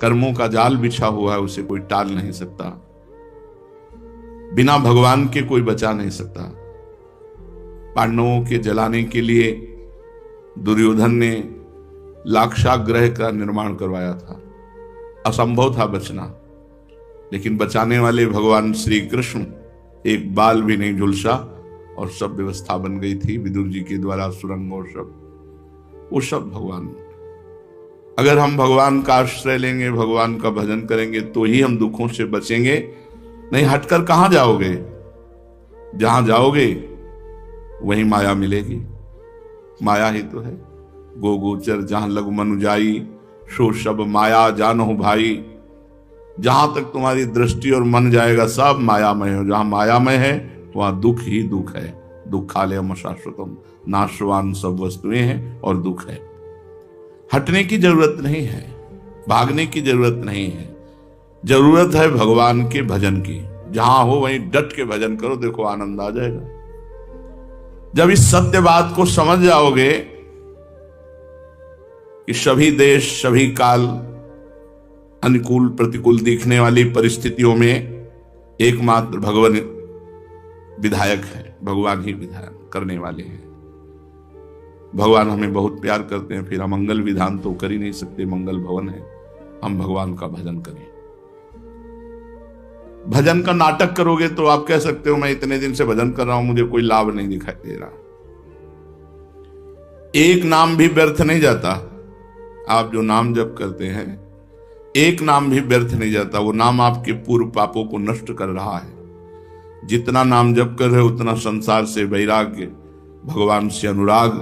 कर्मों का जाल बिछा हुआ है, उसे कोई टाल नहीं सकता। बिना भगवान के कोई बचा नहीं सकता। पांडवों के जलाने के लिए दुर्योधन ने लाक्षागृह का निर्माण करवाया था, असंभव था बचना, लेकिन बचाने वाले भगवान श्री कृष्ण, एक बाल भी नहीं झुलसा और सब व्यवस्था बन गई थी विदुर जी के द्वारा, सुरंग और वो सब भगवान। अगर हम भगवान का आश्रय लेंगे, भगवान का भजन करेंगे, तो ही हम दुखों से बचेंगे। नहीं हटकर कहां जाओगे? जहां जाओगे वहीं माया मिलेगी। माया ही तो है। गो गोचर जहां लघु मनु जाई, सो सब माया जानो भाई। जहां तक तुम्हारी दृष्टि और मन जाएगा सब मायामय हो। जहां मायामय है वहां दुख ही दुख है। दुखालयम शाश्वतम, नाशवान सब वस्तुएं हैं और दुख है। हटने की जरूरत नहीं है, भागने की जरूरत नहीं है। जरूरत है भगवान के भजन की। जहां हो वहीं डट के भजन करो, देखो आनंद आ जाएगा। जब इस सत्य बात को समझ जाओगे कि सभी देश, सभी काल, अनुकूल प्रतिकूल दिखने वाली परिस्थितियों में एकमात्र भगवान विधायक है, भगवान ही विधान करने वाले हैं। भगवान हमें बहुत प्यार करते हैं, फिर हम मंगल विधान तो कर ही नहीं सकते, मंगल भवन है। हम भगवान का भजन करें। भजन का नाटक करोगे तो आप कह सकते हो मैं इतने दिन से भजन कर रहा हूं, मुझे कोई लाभ नहीं दिखाई दे रहा। एक नाम भी व्यर्थ नहीं जाता। आप जो नाम जप करते हैं, एक नाम भी व्यर्थ नहीं जाता। वो नाम आपके पूर्व पापों को नष्ट कर रहा है। जितना नाम जप कर रहे हो उतना संसार से वैराग्य, भगवान से अनुराग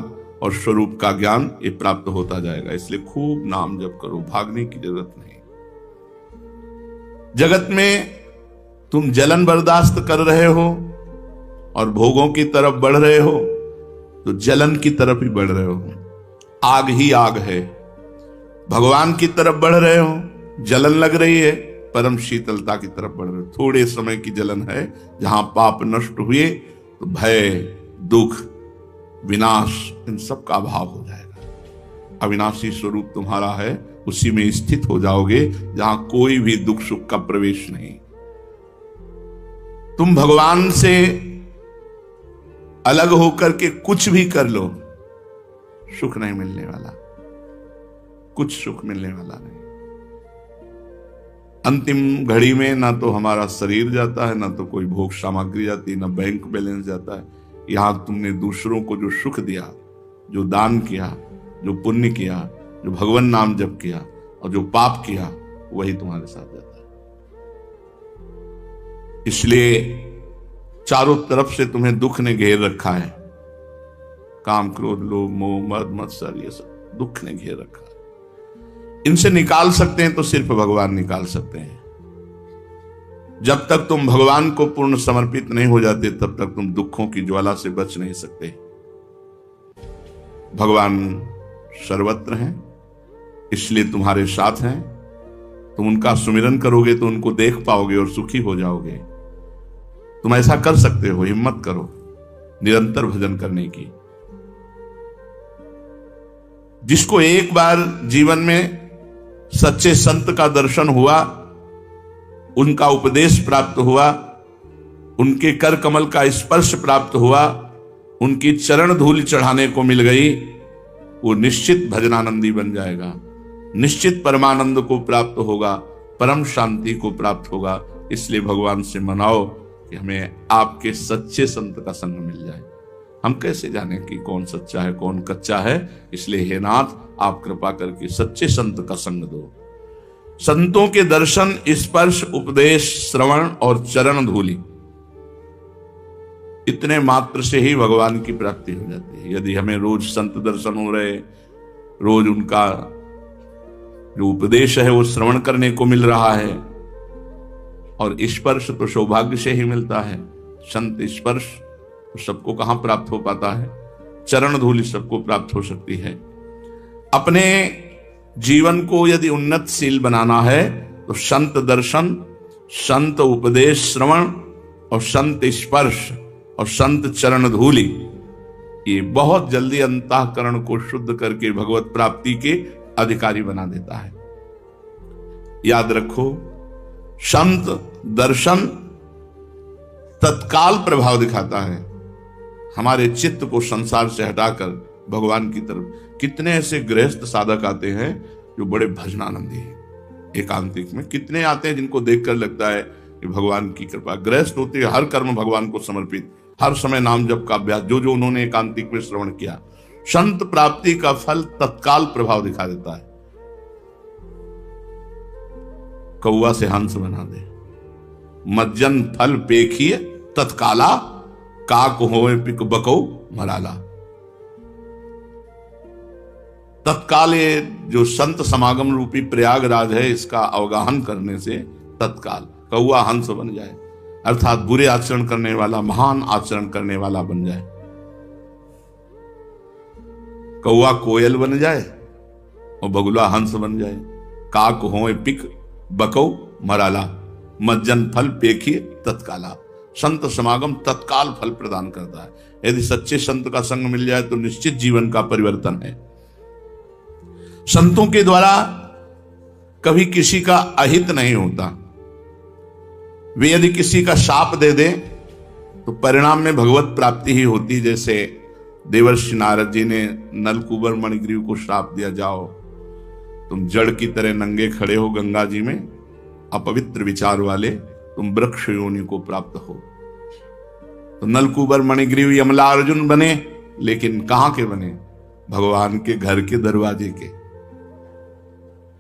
और स्वरूप का ज्ञान ये प्राप्त होता जाएगा। इसलिए खूब नाम जप करो, भागने की जरूरत नहीं। जगत में तुम जलन बर्दाश्त कर रहे हो और भोगों की तरफ बढ़ रहे हो, तो जलन की तरफ ही बढ़ रहे हो। आग ही आग है। भगवान की तरफ बढ़ रहे हो, जलन लग रही है, परम शीतलता की तरफ बढ़ रहे हो। थोड़े समय की जलन है। जहां पाप नष्ट हुए तो भय, दुख, विनाश, इन सब का अभाव हो जाएगा। अविनाशी स्वरूप तुम्हारा है, उसी में स्थित हो जाओगे जहां कोई भी दुख सुख का प्रवेश नहीं। तुम भगवान से अलग होकर के कुछ भी कर लो, सुख नहीं मिलने वाला, कुछ सुख मिलने वाला नहीं। अंतिम घड़ी में ना तो हमारा शरीर जाता है, ना तो कोई भोग सामग्री जाती है, ना बैंक बैलेंस जाता है। यहां तुमने दूसरों को जो सुख दिया, जो दान किया, जो पुण्य किया, जो भगवान नाम जप किया और जो पाप किया, वही तुम्हारे साथ जाता है। इसलिए चारों तरफ से तुम्हें दुख ने घेर रखा है। काम, क्रोध, लोभ, मोह, मद, मत्सर, ये सब दुख ने घेर रखा है। इनसे निकाल सकते हैं तो सिर्फ भगवान निकाल सकते हैं। जब तक तुम भगवान को पूर्ण समर्पित नहीं हो जाते, तब तक तुम दुखों की ज्वाला से बच नहीं सकते। भगवान सर्वत्र हैं, इसलिए तुम्हारे साथ हैं। तुम उनका सुमिरन करोगे तो उनको देख पाओगे और सुखी हो जाओगे। तुम ऐसा कर सकते हो, हिम्मत करो निरंतर भजन करने की। जिसको एक बार जीवन में सच्चे संत का दर्शन हुआ, उनका उपदेश प्राप्त हुआ, उनके कर कमल का स्पर्श प्राप्त हुआ, उनकी चरण धूल चढ़ाने को मिल गई, वो निश्चित भजनानंदी बन जाएगा, निश्चित परमानंद को प्राप्त होगा, परम शांति को प्राप्त होगा। इसलिए भगवान से मनाओ कि हमें आपके सच्चे संत का संग मिल जाए। हम कैसे जाने कि कौन सच्चा है कौन कच्चा है? इसलिए हे नाथ, आप कृपा करके सच्चे संत का संग दो। संतों के दर्शन, स्पर्श, उपदेश, श्रवण और चरण धूलि, इतने मात्र से ही भगवान की प्राप्ति हो जाती है। यदि हमें रोज संत दर्शन हो रहे, रोज उनका जो उपदेश है वो श्रवण करने को मिल रहा है, और स्पर्श तो सौभाग्य से ही मिलता है। संत स्पर्श तो सबको कहां प्राप्त हो पाता है? चरण धूलि सबको प्राप्त हो सकती है। अपने जीवन को यदि उन्नतशील बनाना है तो संत दर्शन, संत उपदेश श्रवण और संत स्पर्श और संत चरण धूलि, ये बहुत जल्दी अंतःकरण को शुद्ध करके भगवत प्राप्ति के अधिकारी बना देता है। याद रखो, संत दर्शन तत्काल प्रभाव दिखाता है, हमारे चित्त को संसार से हटाकर भगवान की तरफ। कितने ऐसे गृहस्थ साधक आते हैं जो बड़े भजनानंदी हैं, एकांतिक में कितने आते हैं जिनको देखकर लगता है कि भगवान की कृपा। गृहस्थ होते हर कर्म भगवान को समर्पित, हर समय नाम जप का अभ्यास, जो जो उन्होंने एकांतिक में श्रवण किया। संत प्राप्ति का फल तत्काल प्रभाव दिखा देता है। कौआ से हंस बना दे, मज्जन फल पेखिए तत्काला, काक होए पिक बको मराला। तत्काल ये जो संत समागम रूपी प्रयागराज है, इसका अवगाहन करने से तत्काल कौआ हंस बन जाए, अर्थात बुरे आचरण करने वाला महान आचरण करने वाला बन जाए। कौआ कोयल बन जाए और बगुला हंस बन जाए। काक होए पिक बको मराला, मज्जन फल पेखिए तत्काला। संत समागम तत्काल फल प्रदान करता है। यदि सच्चे संत का संग मिल जाए तो निश्चित जीवन का परिवर्तन है। संतों के द्वारा कभी किसी का अहित नहीं होता। वे यदि किसी का शाप दे दें तो परिणाम में भगवत प्राप्ति ही होती। जैसे देवर्षि नारद जी ने नलकूबर मणिग्रीव को श्राप दिया, जाओ तुम जड़ की तरह नंगे खड़े हो गंगा जी में, अपवित्र विचार वाले, तुम वृक्ष योनि को प्राप्त हो। तो नलकूबर मणिग्रीव यमला अर्जुन बने, लेकिन कहां के बने? भगवान के घर के दरवाजे के।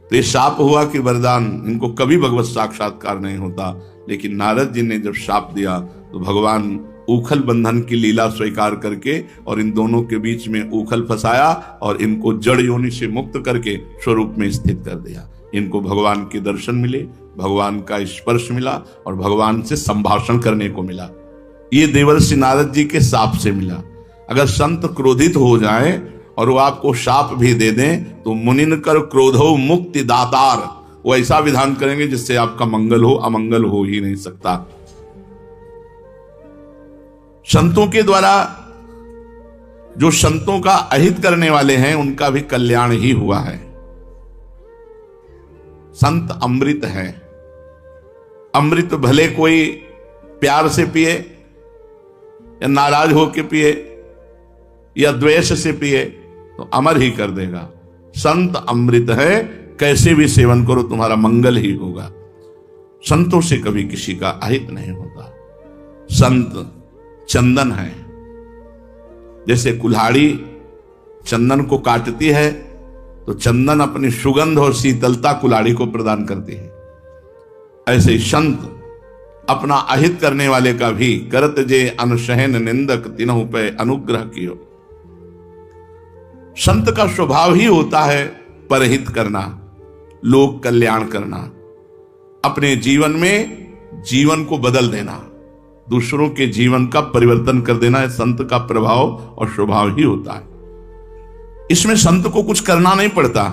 तो ये शाप हुआ कि वरदान, इनको कभी भगवत साक्षात्कार नहीं होता। लेकिन नारद जी ने जब शाप दिया तो भगवान उखल बंधन की लीला स्वीकार करके और इन दोनों के बीच में उखल फंसाया और इनको जड़ योनि से मुक्त करके स्वरूप में स्थित कर दिया। इनको भगवान के दर्शन मिले, भगवान का स्पर्श मिला और भगवान से संभाषण करने को मिला। ये देवर्षि नारद जी के शाप से मिला। अगर संत क्रोधित हो जाए और वो आपको शाप भी दे दें तो मुनिन कर क्रोधो मुक्ति दातार, वो ऐसा विधान करेंगे जिससे आपका मंगल हो, अमंगल हो ही नहीं सकता। संतों के द्वारा जो संतों का अहित करने वाले हैं उनका भी कल्याण ही हुआ है। संत अमृत है। अमृत भले कोई प्यार से पिए या नाराज होकर पिए या द्वेष से पिए तो अमर ही कर देगा। संत अमृत है, कैसे भी सेवन करो तुम्हारा मंगल ही होगा। संतों से कभी किसी का अहित नहीं होता। संत चंदन है। जैसे कुल्हाड़ी चंदन को काटती है तो चंदन अपनी सुगंध और शीतलता कुल्हाड़ी को प्रदान करती है। ऐसे ही संत अपना अहित करने वाले का भी करत जे अनुशहन निंदक तिन्हु पे अनुग्रह कियो। संत का स्वभाव ही होता है परहित करना, लोक कल्याण करना, अपने जीवन में जीवन को बदल देना, दूसरों के जीवन का परिवर्तन कर देना। संत का प्रभाव और स्वभाव ही होता है। इसमें संत को कुछ करना नहीं पड़ता,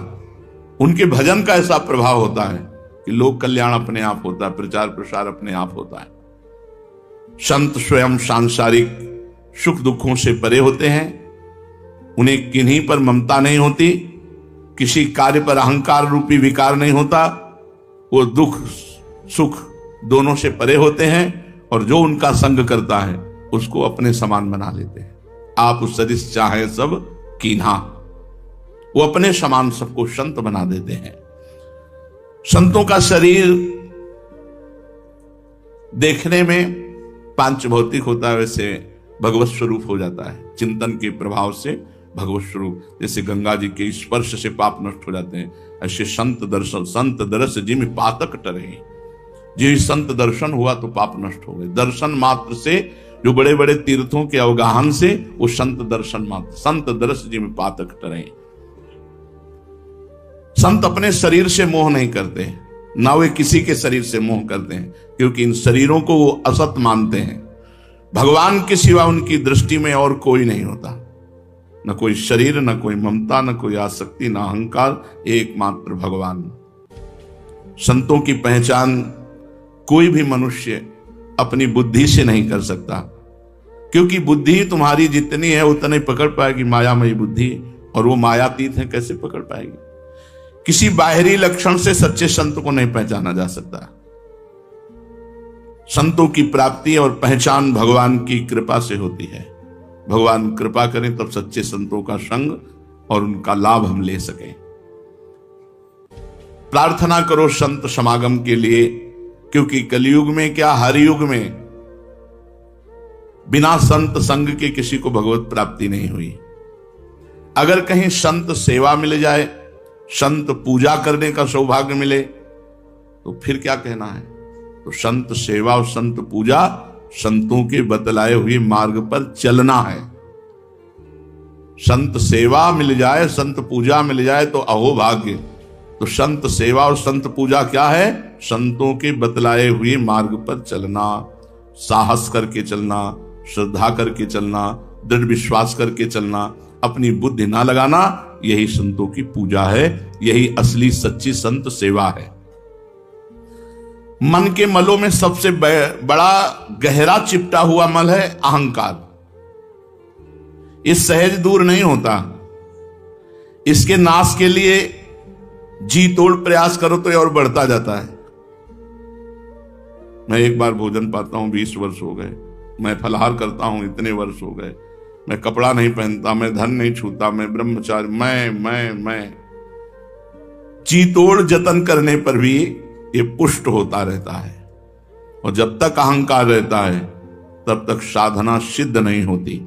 उनके भजन का ऐसा प्रभाव होता है कि लोक कल्याण अपने आप होता है, प्रचार प्रसार अपने आप होता है। संत स्वयं सांसारिक सुख दुखों से परे होते हैं। उन्हें किन्हीं पर ममता नहीं होती, किसी कार्य पर अहंकार रूपी विकार नहीं होता। वो दुख सुख दोनों से परे होते हैं और जो उनका संग करता है उसको अपने समान बना लेते हैं। आप उस सदिश चाहे सब कीन्हा, वो अपने समान सबको संत बना देते हैं। संतों का शरीर देखने में पांच भौतिक होता है, वैसे भगवत स्वरूप हो जाता है। चिंतन के प्रभाव से भगवत स्वरूप, जैसे गंगा जी के स्पर्श से पाप नष्ट हो जाते हैं, ऐसे संत दर्शन, संत दर्श जिम पातक टरे। जी संत दर्शन हुआ तो पाप नष्ट हो गए। दर्शन मात्र से, जो बड़े बड़े तीर्थों के अवगाहन से, वो संत दर्शन मात्र, संत दर्श जिम पातक टरे। संत अपने शरीर से मोह नहीं करते, ना वे किसी के शरीर से मोह करते हैं, क्योंकि इन शरीरों को वो असत मानते हैं। भगवान के सिवा उनकी दृष्टि में और कोई नहीं होता, न कोई शरीर, न कोई ममता, न कोई आसक्ति, न अहंकार, एकमात्र भगवान। संतों की पहचान कोई भी मनुष्य अपनी बुद्धि से नहीं कर सकता, क्योंकि बुद्धि तुम्हारी जितनी है उतनी पकड़ पाएगी मायामयी बुद्धि, और वो मायातीत है, कैसे पकड़ पाएगी? किसी बाहरी लक्षण से सच्चे संत को नहीं पहचाना जा सकता। संतों की प्राप्ति और पहचान भगवान की कृपा से होती है। भगवान कृपा करें तब सच्चे संतों का संग और उनका लाभ हम ले सकें। प्रार्थना करो संत समागम के लिए, क्योंकि कलयुग में क्या हर युग में बिना संत संग के किसी को भगवत प्राप्ति नहीं हुई। अगर कहीं संत सेवा मिल जाए, संत पूजा करने का सौभाग्य मिले, तो फिर क्या कहना है। तो संत सेवा और संत पूजा संतों के बतलाए हुए मार्ग पर चलना है। संत सेवा मिल जाए, संत पूजा मिल जाए तो अहो भाग्य। तो संत सेवा और संत पूजा क्या है? संतों के बतलाए हुए मार्ग पर चलना, साहस करके चलना, श्रद्धा करके चलना, दृढ़ विश्वास करके चलना, अपनी बुद्धि ना लगाना, यही संतों की पूजा है। यही असली सच्ची संत सेवा है। मन के मलों में सबसे बड़ा गहरा चिपटा हुआ मल है अहंकार। इस सहज दूर नहीं होता। इसके नाश के लिए जी तोड़ प्रयास करो तो और बढ़ता जाता है। मैं एक बार भोजन पाता हूं 20 वर्ष हो गए। मैं फलाहार करता हूं इतने वर्ष हो गए। मैं कपड़ा नहीं पहनता, मैं धन नहीं छूता, मैं ब्रह्मचारी, मैं जी तोड़ जतन करने पर भी ये पुष्ट होता रहता है। और जब तक अहंकार रहता है तब तक साधना सिद्ध नहीं होती।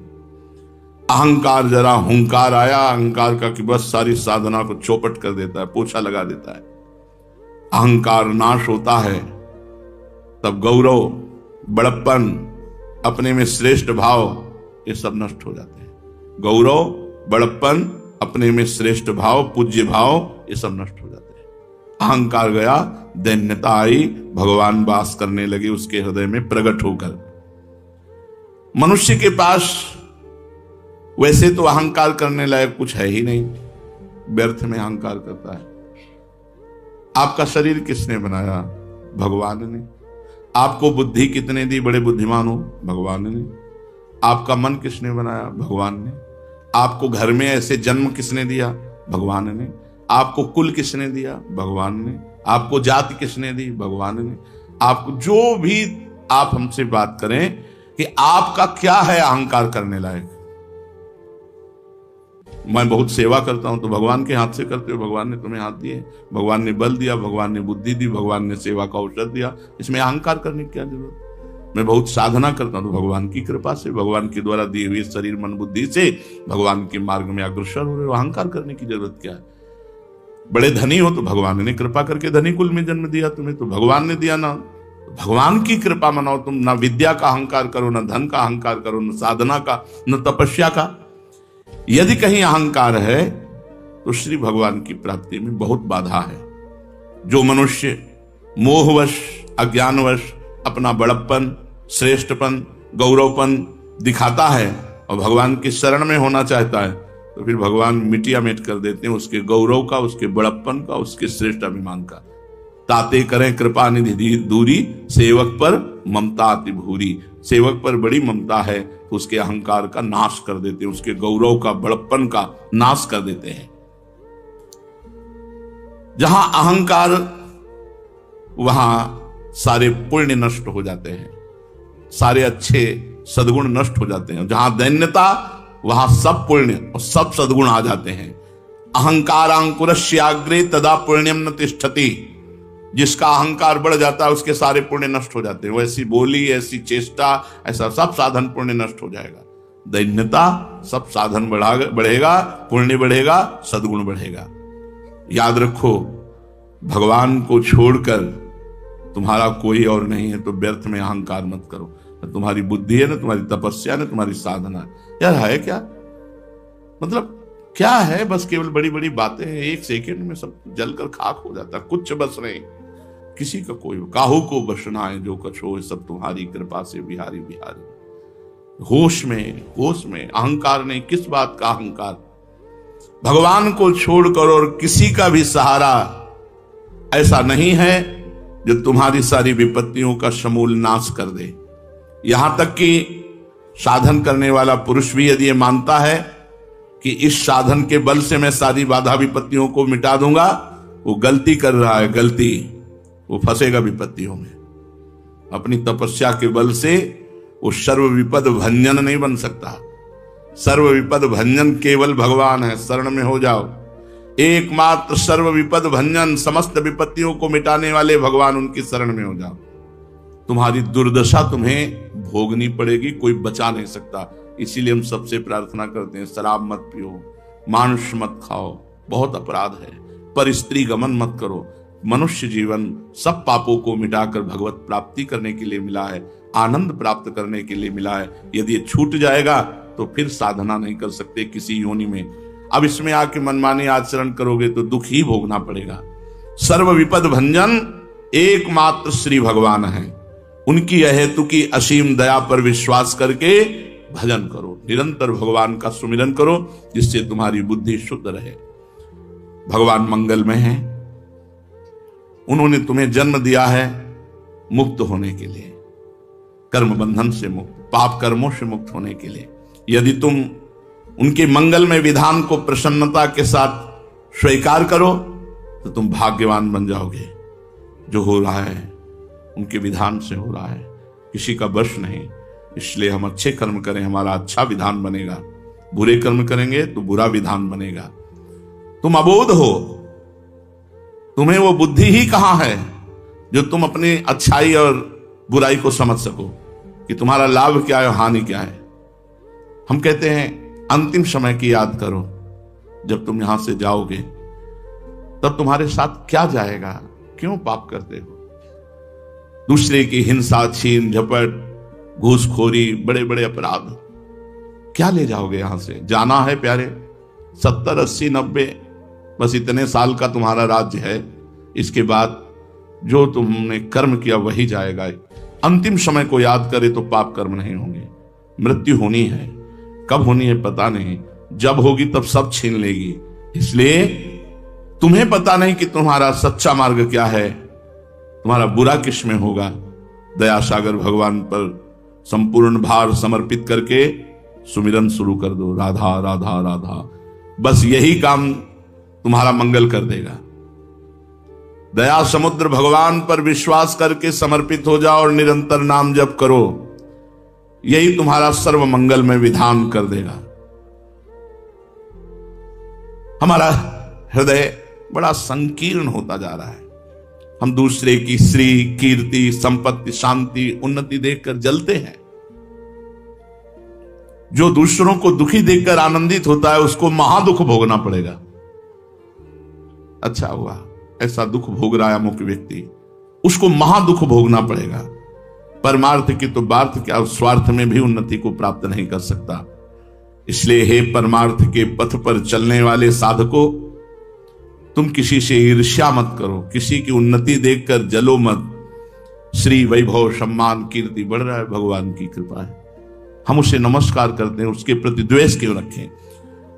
अहंकार जरा हुंकार आया अहंकार का कि बस सारी साधना को चौपट कर देता है, पोछा लगा देता है। अहंकार नाश होता है तब गौरव, बड़प्पन, अपने में श्रेष्ठ भाव, ये सब नष्ट हो जाते हैं। गौरव, बड़प्पन, अपने में श्रेष्ठ भाव, पूज्य भाव, ये सब नष्ट हो जाते हैं। अहंकार गया, दैन्यता आई, भगवान वास करने लगे उसके हृदय में प्रकट होकर। मनुष्य के पास वैसे तो अहंकार करने लायक कुछ है ही नहीं, व्यर्थ में अहंकार करता है। आपका शरीर किसने बनाया? भगवान ने। आपको बुद्धि कितने दी? बड़े बुद्धिमान हो, भगवान ने। आपका मन किसने बनाया? भगवान ने। आपको घर में ऐसे जन्म किसने दिया? भगवान ने। आपको कुल किसने दिया? भगवान ने। आपको जाति किसने दी? भगवान ने। आपको जो भी आप हमसे बात करें कि आपका क्या है अहंकार करने लायक। मैं बहुत सेवा करता हूं तो भगवान के हाथ से करते हो, भगवान ने तुम्हें हाथ दिए, भगवान ने बल दिया, भगवान ने बुद्धि दी, भगवान ने सेवा का अवसर दिया, इसमें अहंकार करने की क्या जरूरत। मैं बहुत साधना करता हूं तो भगवान की कृपा से, भगवान के द्वारा दिए हुए शरीर मन बुद्धि से भगवान के मार्ग में अग्रसर हो रहे हो, अहंकार करने की जरूरत क्या है। बड़े धनी हो तो भगवान ने कृपा करके धनी कुल में जन्म दिया तुम्हें, तो भगवान ने दिया ना, भगवान की कृपा मनाओ। तुम ना विद्या का अहंकार करो, ना धन का अहंकार करो, न साधना का, न तपस्या का। यदि कहीं अहंकार है तो श्री भगवान की प्राप्ति में बहुत बाधा है। जो मनुष्य मोहवश, अज्ञानवश अपना बड़प्पन, श्रेष्ठपन, गौरवपन दिखाता है और भगवान की शरण में होना चाहता है, तो फिर भगवान मिटिया मिट कर देते हैं उसके गौरव का, उसके बड़प्पन का, उसके श्रेष्ठ अभिमान का। ताते करें कृपा निधि दूरी, सेवक पर ममता अति भूरी। सेवक पर बड़ी ममता है तो उसके अहंकार का नाश कर देते हैं, उसके गौरव का, बड़प्पन का नाश कर देते हैं। जहां अहंकार वहां सारे पुण्य नष्ट हो जाते हैं, सारे अच्छे सद्गुण नष्ट हो जाते हैं। जहां दैन्यता वहां सब पुण्य और सब सद्गुण आ जाते हैं। अहंकारांकुरस्याग्रे तदा पुण्यम न तिष्ठति। जिसका अहंकार बढ़ जाता है उसके सारे पुण्य नष्ट हो जाते हैं। वैसी बोली, ऐसी चेष्टा, ऐसा सब साधन पुण्य नष्ट हो जाएगा। दैन्यता, सब साधन बढ़ेगा, पुण्य बढ़ेगा, सद्गुण बढ़ेगा। याद रखो, भगवान को छोड़कर तुम्हारा कोई और नहीं है, तो व्यर्थ में अहंकार मत करो। न तुम्हारी बुद्धि है, न तुम्हारी तपस्या, न तुम्हारी साधना। यार है क्या, मतलब क्या है? बस केवल बड़ी बड़ी बातें हैं, एक सेकंड में सब जलकर खाक हो जाता, कुछ बस नहीं। किसी का कोई काहू को बसनाए जो कछ हो, सब तुम्हारी कृपा से बिहारी बिहारी। होश में अहंकार नहीं। किस बात का अहंकार? भगवान को छोड़कर और किसी का भी सहारा ऐसा नहीं है जो तुम्हारी सारी विपत्तियों का समूल नाश कर दे। यहां तक कि साधन करने वाला पुरुष भी यदि ये मानता है कि इस साधन के बल से मैं सारी बाधा विपत्तियों को मिटा दूंगा, वो गलती कर रहा है, गलती, वो फंसेगा विपत्तियों में। अपनी तपस्या के बल से वो सर्व विपद भंजन नहीं बन सकता। सर्व विपद भंजन केवल भगवान है। शरण में हो जाओ, एकमात्र सर्व विपद भंजन, समस्त विपत्तियों को मिटाने वाले भगवान, उनकी शरण में हो जाओ। तुम्हारी दुर्दशा तुम्हें भोगनी पड़ेगी, कोई बचा नहीं सकता। इसीलिए हम सबसे प्रार्थना करते हैं, शराब मत पियो, मांस मत खाओ, बहुत अपराध है। पर स्त्री गमन मत करो। मनुष्य जीवन सब पापों को मिटाकर भगवत प्राप्ति करने के लिए मिला है, आनंद प्राप्त करने के लिए मिला है। यदि ये छूट जाएगा तो फिर साधना नहीं कर सकते किसी योनि में। अब इसमें आके मनमानी आचरण करोगे तो दुख ही भोगना पड़ेगा। सर्व विपद भंजन एकमात्र श्री भगवान है। उनकी अहेतु की असीम दया पर विश्वास करके भजन करो, निरंतर भगवान का सुमिरन करो, जिससे तुम्हारी बुद्धि शुद्ध रहे। भगवान मंगलमय है। उन्होंने तुम्हें जन्म दिया है मुक्त होने के लिए, कर्म बंधन से मुक्त, पाप कर्मों से मुक्त होने के लिए। यदि तुम उनके मंगलमय विधान को प्रसन्नता के साथ स्वीकार करो तो तुम भाग्यवान बन जाओगे। जो हो रहा है उनके विधान से हो रहा है, किसी का वश नहीं। इसलिए हम अच्छे कर्म करें, हमारा अच्छा विधान बनेगा। बुरे कर्म करेंगे तो बुरा विधान बनेगा। तुम अबोध हो, तुम्हें वो बुद्धि ही कहां है जो तुम अपनी अच्छाई और बुराई को समझ सको कि तुम्हारा लाभ क्या है, हानि क्या है। हम कहते हैं अंतिम समय की याद करो। जब तुम यहां से जाओगे तब तुम्हारे साथ क्या जाएगा, क्यों पाप करते हो। दूसरे की हिंसा, छीन झपट, घूसखोरी, बड़े बड़े अपराध, क्या ले जाओगे यहां से। जाना है प्यारे, 70, 80, 90, बस इतने साल का तुम्हारा राज्य है। इसके बाद जो तुमने कर्म किया वही जाएगा। अंतिम समय को याद करे तो पाप कर्म नहीं होंगे। मृत्यु होनी है, कब होनी है पता नहीं, जब होगी तब सब छीन लेगी। इसलिए तुम्हें पता नहीं कि तुम्हारा सच्चा मार्ग क्या है, तुम्हारा बुरा किस में होगा। दया सागर भगवान पर संपूर्ण भार समर्पित करके सुमिरन शुरू कर दो, राधा राधा राधा। बस यही काम तुम्हारा मंगल कर देगा। दया समुद्र भगवान पर विश्वास करके समर्पित हो जाओ और निरंतर नाम जप करो, यही तुम्हारा सर्व मंगल में विधान कर देगा। हमारा हृदय बड़ा संकीर्ण होता जा रहा है। हम दूसरे की श्री, कीर्ति, संपत्ति, शांति, उन्नति देखकर जलते हैं। जो दूसरों को दुखी देखकर आनंदित होता है उसको महादुख भोगना पड़ेगा। अच्छा हुआ, ऐसा दुख भोग रहा है अमुक व्यक्ति, उसको महादुख भोगना पड़ेगा। परमार्थ की तो बात क्या, स्वार्थ में भी उन्नति को प्राप्त नहीं कर सकता। इसलिए हे परमार्थ के पथ पर चलने वाले साधकों, तुम किसी से ईर्ष्या मत करो, किसी की उन्नति देखकर जलो मत। श्री वैभव, सम्मान, कीर्ति बढ़ रहा है, भगवान की कृपा है। हम उसे नमस्कार करते हैं, उसके प्रति द्वेष क्यों रखें।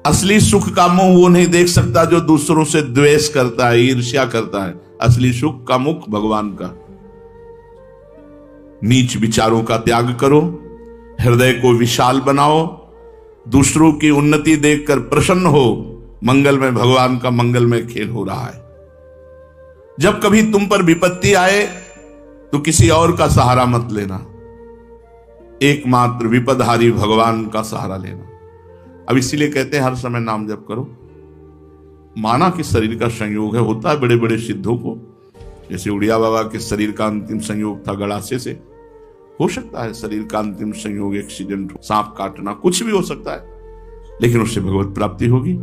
असली सुख का मुंह वो नहीं देख सकता जो दूसरों से द्वेष करता है, ईर्ष्या करता है। असली सुख का मुख भगवान का। नीच विचारों का त्याग करो, हृदय को विशाल बनाओ, दूसरों की उन्नति देखकर प्रसन्न हो। मंगल में भगवान का मंगलमय खेल हो रहा है। जब कभी तुम पर विपत्ति आए तो किसी और का सहारा मत लेना, एकमात्र विपदहारी भगवान का सहारा लेना। अब इसीलिए कहते हैं हर समय नाम जप करो। माना कि शरीर का संयोग है, होता है बड़े बड़े सिद्धों को, जैसे उड़िया बाबा के शरीर का अंतिम संयोग था गड़ासे से। हो सकता है शरीर का अंतिम संयोग एक्सीडेंट, सांप काटना, कुछ भी हो सकता है, लेकिन उससे भगवत प्राप्ति होगी।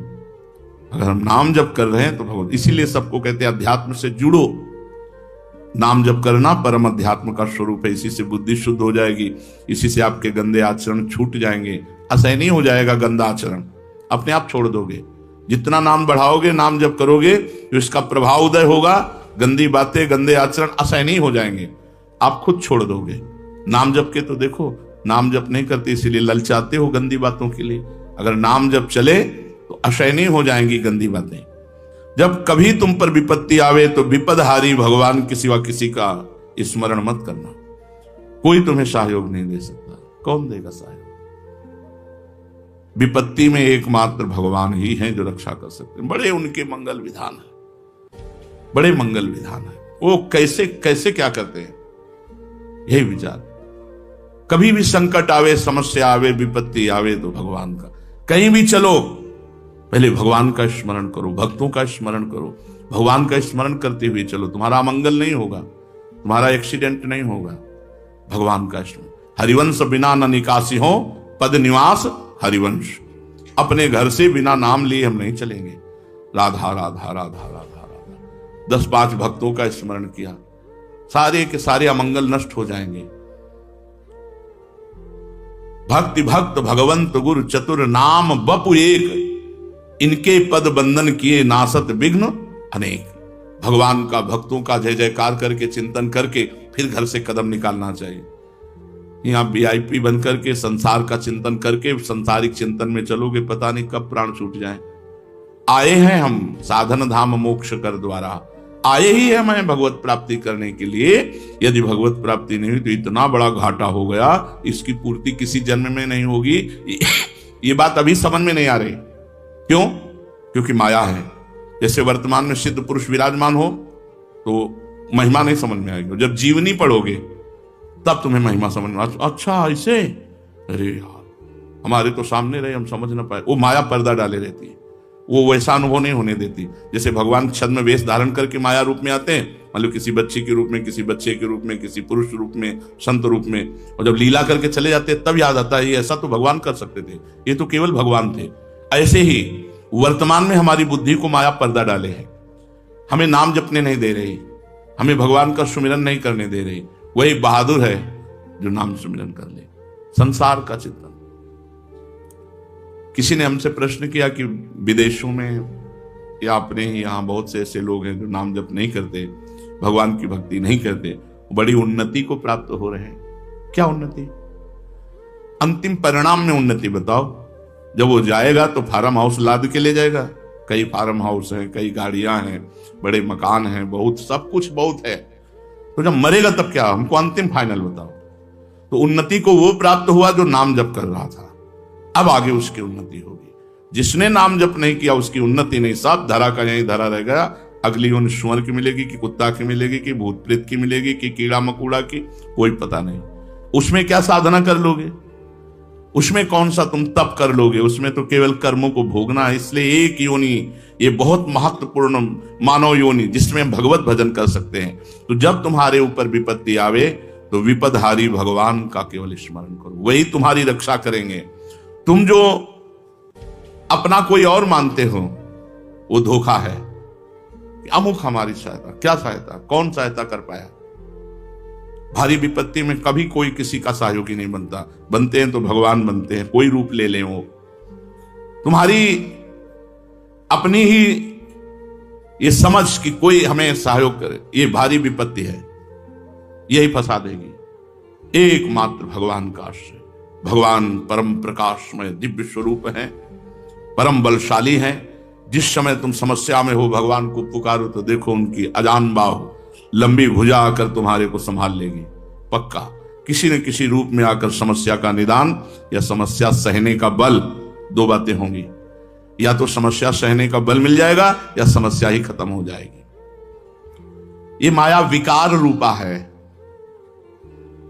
अगर हम नाम जप कर रहे हैं तो भगवत, इसीलिए सबको कहते हैं अध्यात्म से जुड़ो। नाम जप करना परम अध्यात्म का स्वरूप है। इसी से बुद्धि शुद्ध हो जाएगी, इसी से आपके गंदे आचरण छूट जाएंगे। असहनीय हो जाएगा गंदा आचरण, अपने आप छोड़ दोगे। जितना नाम बढ़ाओगे, नाम जप करोगे, जो इसका प्रभाव उदय होगा, गंदी बातें, गंदे आचरण असहनीय हो जाएंगे, आप खुद छोड़ दोगे। नाम जप के तो देखो, नाम जप नहीं करते इसीलिए ललचाते हो गंदी बातों के लिए। अगर नाम जप चले तो असहनीय हो जाएंगी गंदी बातें। जब कभी तुम पर विपत्ति आवे तो विपदहारी भगवान के सिवा किसी का स्मरण मत करना। कोई तुम्हें सहयोग नहीं दे सकता, कौन देगा सहयोग। विपत्ति में एकमात्र भगवान ही हैं जो रक्षा कर सकते हैं। बड़े उनके मंगल विधान है। बड़े मंगल विधान है। वो कैसे कैसे क्या करते हैं, यही विचार। कभी भी संकट आवे, समस्या आवे, विपत्ति आवे तो भगवान का, कहीं भी चलो पहले भगवान का स्मरण करो, भक्तों का स्मरण करो, भगवान का स्मरण करते हुए चलो। तुम्हारा अमंगल नहीं होगा, तुम्हारा एक्सीडेंट नहीं होगा। भगवान का स्मरण। हरिवंश बिना न निकासी हो, पद निवास हरिवंश। अपने घर से बिना नाम लिए हम नहीं चलेंगे। राधा राधा राधा राधा राधा 10-5 भक्तों का स्मरण किया, सारे के सारे अमंगल नष्ट हो जाएंगे। भक्ति भक्त भगवंत गुरु चतुर नाम बपु एक, इनके पद बंधन किए नासत विघ्न अनेक। भगवान का, भक्तों का जय जयकार करके, चिंतन करके फिर घर से कदम निकालना चाहिए। यहां वीआईपी बन करके, संसार का चिंतन करके संसारिक चिंतन में चलोगे, पता नहीं कब प्राण छूट जाए। आए हैं हम साधन धाम मोक्ष कर द्वारा, आए ही है मैं भगवत प्राप्ति करने के लिए। यदि भगवत प्राप्ति नहीं हुई तो इतना बड़ा घाटा हो गया, इसकी पूर्ति किसी जन्म में नहीं होगी। ये बात अभी समझ में नहीं आ रही। क्यों? क्योंकि माया है। जैसे वर्तमान में सिद्ध पुरुष विराजमान हो तो महिमा नहीं समझ में आएगी, जब जीवनी पढ़ोगे तब तुम्हें महिमा समझ में। अच्छा ऐसे, अरे यार हमारे तो सामने रहे, हम समझ ना पाए। वो माया पर्दा डाले रहती है, वो वैसा अनुभव नहीं होने देती। जैसे भगवान छद्म वेश धारण करके माया रूप में आते हैं, मतलब किसी बच्ची के रूप में, किसी बच्चे के रूप में, किसी पुरुष रूप में, संत रूप में, और जब लीला करके चले जाते हैं तब याद आता है ये ऐसा तो भगवान कर सकते थे, ये तो केवल भगवान थे। ऐसे ही वर्तमान में हमारी बुद्धि को माया पर्दा डाले है, हमें नाम जपने नहीं दे रही, हमें भगवान का सुमिरन नहीं करने दे रही। वही बहादुर है जो नाम सुमिरन कर ले। संसार का चिंतन। किसी ने हमसे प्रश्न किया कि विदेशों में या अपने ही यहाँ बहुत से ऐसे लोग हैं जो नाम जप नहीं करते, भगवान की भक्ति नहीं करते, बड़ी उन्नति को प्राप्त हो रहे हैं। क्या उन्नति? अंतिम परिणाम में उन्नति बताओ। जब वो जाएगा तो फार्म हाउस लाद के ले जाएगा। कई फार्म हाउस हैं, कई गाड़ियां हैं, बड़े मकान हैं, बहुत सब कुछ बहुत है। तो जब मरेगा तब क्या? हमको अंतिम फाइनल बताओ। तो उन्नति को वो प्राप्त हुआ जो नाम जप कर रहा था, अब आगे उसकी उन्नति होगी। जिसने नाम जप नहीं किया उसकी उन्नति नहीं, सब धरा का यहीं धरा रह गया। अगली उन सुअर की मिलेगी कि कुत्ता की मिलेगी कि भूत प्रेत की मिलेगी कि कीड़ा मकोड़ा की, कोई पता नहीं। उसमें क्या साधना कर लोगे, उसमें कौन सा तुम तप कर लोगे? उसमें तो केवल कर्मों को भोगना है। इसलिए एक योनि, ये बहुत महत्वपूर्ण मानव योनि, जिसमें भगवत भजन कर सकते हैं। तो जब तुम्हारे ऊपर विपत्ति आवे तो विपदहारी भगवान का केवल स्मरण करो, वही तुम्हारी रक्षा करेंगे। तुम जो अपना कोई और मानते हो वो धोखा है। अमुक हमारी सहायता, क्या सहायता? कौन सहायता कर पाया? भारी विपत्ति में कभी कोई किसी का सहयोगी नहीं बनता। बनते हैं तो भगवान बनते हैं, कोई रूप ले ले। वो तुम्हारी अपनी ही ये समझ कि कोई हमें सहयोग करे, ये भारी विपत्ति है, यही फंसा देगी। एकमात्र भगवान का आश्रय। भगवान परम प्रकाशमय दिव्य स्वरूप है, परम बलशाली है। जिस समय तुम समस्या में हो, भगवान को पुकारो तो देखो उनकी अजान बाहु, लंबी भुजा आकर तुम्हारे को संभाल लेगी। पक्का किसी न किसी रूप में आकर समस्या का निदान या समस्या सहने का बल, दो बातें होंगी। या तो समस्या सहने का बल मिल जाएगा या समस्या ही खत्म हो जाएगी। ये माया विकार रूपा है,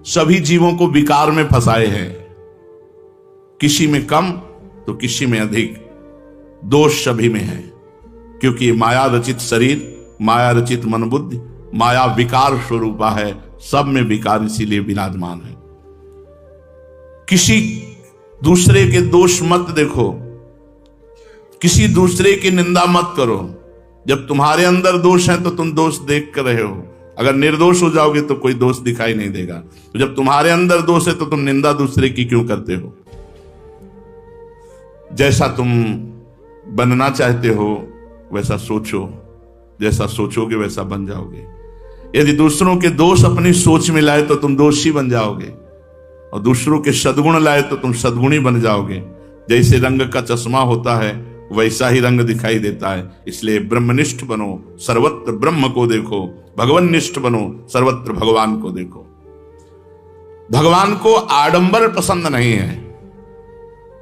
सभी जीवों को विकार में फंसाए हैं। किसी में कम तो किसी में अधिक, दोष सभी में है। क्योंकि माया रचित शरीर, माया रचित मन बुद्धि, माया विकार स्वरूपा है, सब में विकार इसीलिए विराजमान है। किसी दूसरे के दोष मत देखो, किसी दूसरे की निंदा मत करो। जब तुम्हारे अंदर दोष है तो तुम दोष देख कर रहे हो, अगर निर्दोष हो जाओगे तो कोई दोष दिखाई नहीं देगा। तो जब तुम्हारे अंदर दोष है तो तुम निंदा दूसरे की क्यों करते हो? जैसा तुम बनना चाहते हो वैसा सोचो, जैसा सोचोगे वैसा बन जाओगे। यदि दूसरों के दोष अपनी सोच में लाए तो तुम दोषी बन जाओगे, और दूसरों के सद्गुण लाए तो तुम सद्गुणी बन जाओगे। जैसे रंग का चश्मा होता है वैसा ही रंग दिखाई देता है। इसलिए ब्रह्मनिष्ठ बनो, सर्वत्र ब्रह्म को देखो। भगवाननिष्ठ बनो, सर्वत्र भगवान को देखो। भगवान को आडंबर पसंद नहीं है,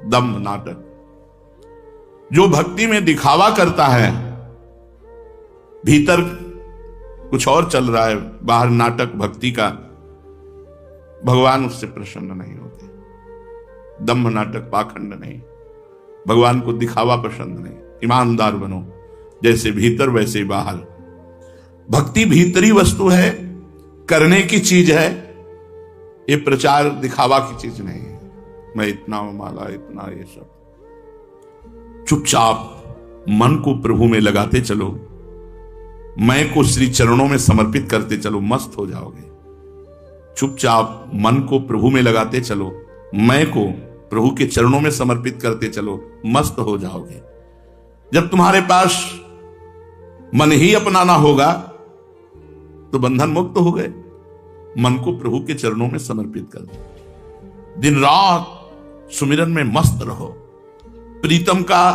दम्भ नाटक। जो भक्ति में दिखावा करता है, भीतर कुछ और चल रहा है बाहर नाटक भक्ति का, भगवान उससे प्रसन्न नहीं होते। दम्भ नाटक पाखंड नहीं, भगवान को दिखावा पसंद नहीं। ईमानदार बनो, जैसे भीतर वैसे बाहर। भक्ति भीतरी वस्तु है, करने की चीज है, ये प्रचार दिखावा की चीज नहीं है। मैं इतना माला, इतना ये सब। चुपचाप मन को प्रभु में लगाते चलो, मैं को श्री चरणों में समर्पित करते चलो, मस्त हो जाओगे। चुपचाप मन को प्रभु में लगाते चलो, मैं को प्रभु के चरणों में समर्पित करते चलो, मस्त हो जाओगे। जब तुम्हारे पास मन ही अपनाना होगा तो बंधन मुक्त हो गए। मन को प्रभु के चरणों में समर्पित कर दो, दिन रात सुमिरन में मस्त रहो। प्रीतम का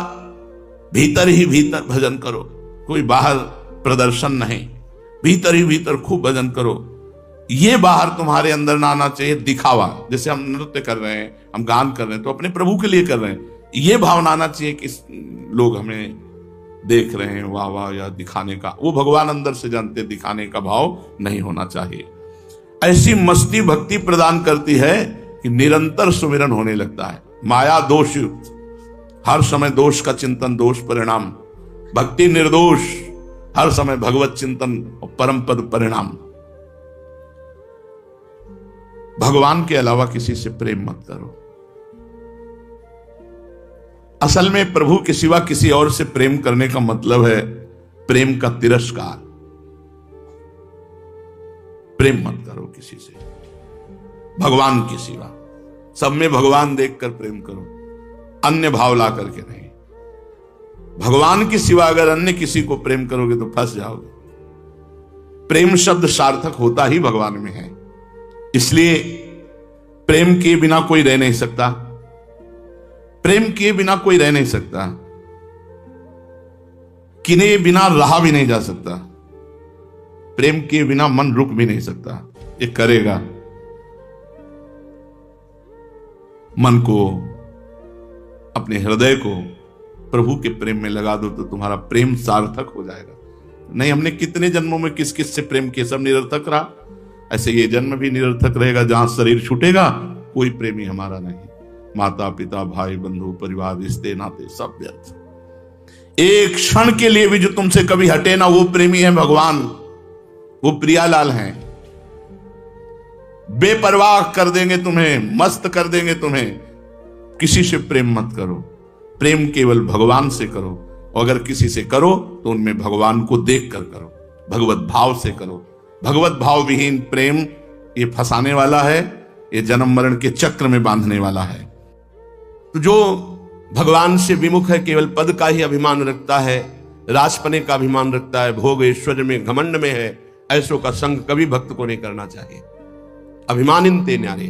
भीतर ही भीतर भजन करो, कोई बाहर प्रदर्शन नहीं, भीतर ही भीतर खूब भजन करो। ये बाहर तुम्हारे अंदर ना आना चाहिए दिखावा। जैसे हम नृत्य कर रहे हैं, हम गान कर रहे हैं तो अपने प्रभु के लिए कर रहे हैं, ये भावना आना चाहिए कि लोग हमें देख रहे हैं, वाह वाह, या दिखाने का। वो भगवान अंदर से जानते, दिखाने का भाव नहीं होना चाहिए। ऐसी मस्ती भक्ति प्रदान करती है कि निरंतर सुमिरन होने लगता है। माया दोष युक्त, हर समय दोष का चिंतन, दोष परिणाम। भक्ति निर्दोष, हर समय भगवत चिंतन और परम पद परिणाम। भगवान के अलावा किसी से प्रेम मत करो। असल में प्रभु के सिवा किसी और से प्रेम करने का मतलब है प्रेम का तिरस्कार। प्रेम मत करो किसी से, भगवान के सिवा। सब में भगवान देखकर प्रेम करो, अन्य भाव ला करके नहीं। भगवान के सिवा अगर अन्य किसी को प्रेम करोगे तो फंस जाओगे। प्रेम शब्द सार्थक होता ही भगवान में है, इसलिए प्रेम के बिना कोई रह नहीं सकता। प्रेम किए बिना कोई रह नहीं सकता, किने बिना रहा भी नहीं जा सकता। प्रेम किए बिना मन रुक भी नहीं सकता, ये करेगा। मन को, अपने हृदय को प्रभु के प्रेम में लगा दो तो तुम्हारा प्रेम सार्थक हो जाएगा। नहीं, हमने कितने जन्मों में किस किस से प्रेम किया, सब निरर्थक रहा। ऐसे ये जन्म भी निरर्थक रहेगा। जहां शरीर छूटेगा कोई प्रेमी हमारा नहीं। माता पिता भाई बंधु परिवार रिश्ते नाते सब व्यर्थ। एक क्षण के लिए भी जो तुमसे कभी हटे ना, वो प्रेमी है भगवान, वो प्रियालाल हैं। बेपरवाह कर देंगे तुम्हें, मस्त कर देंगे तुम्हें। किसी से प्रेम मत करो, प्रेम केवल भगवान से करो। और अगर किसी से करो तो उनमें भगवान को देख कर करो, भगवत भाव से करो। भगवत भाव विहीन प्रेम ये फंसाने वाला है, ये जन्म मरण के चक्र में बांधने वाला है। तो जो भगवान से विमुख है, केवल पद का ही अभिमान रखता है, राजपने का अभिमान रखता है, भोग ऐश्वर्य में घमंड में है, ऐसों का संग कभी भक्त को नहीं करना चाहिए। अभिमानिन ते न्यारे,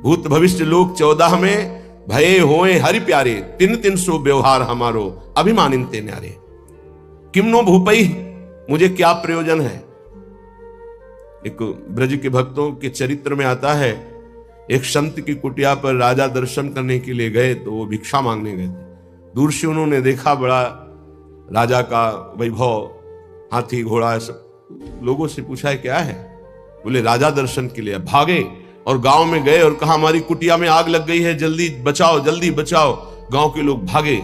भूत भविष्य लोक 14 में भये होए हरि प्यारे, तिन तिन सो व्यवहार हमारो, अभिमानिन ते न्यारे। किमनो भूपई, मुझे क्या प्रयोजन है। एक ब्रज के भक्तों के चरित्र में आता है, एक संत की कुटिया पर राजा दर्शन करने के लिए गए तो वो भिक्षा मांगने गए थे। दूर से उन्होंने देखा बड़ा राजा का वैभव, हाथी घोड़ा, सब। लोगों से पूछा है क्या है, बोले राजा दर्शन के लिए। भागे और गांव में गए और कहा हमारी कुटिया में आग लग गई है, जल्दी बचाओ जल्दी बचाओ। गांव के लोग भागे,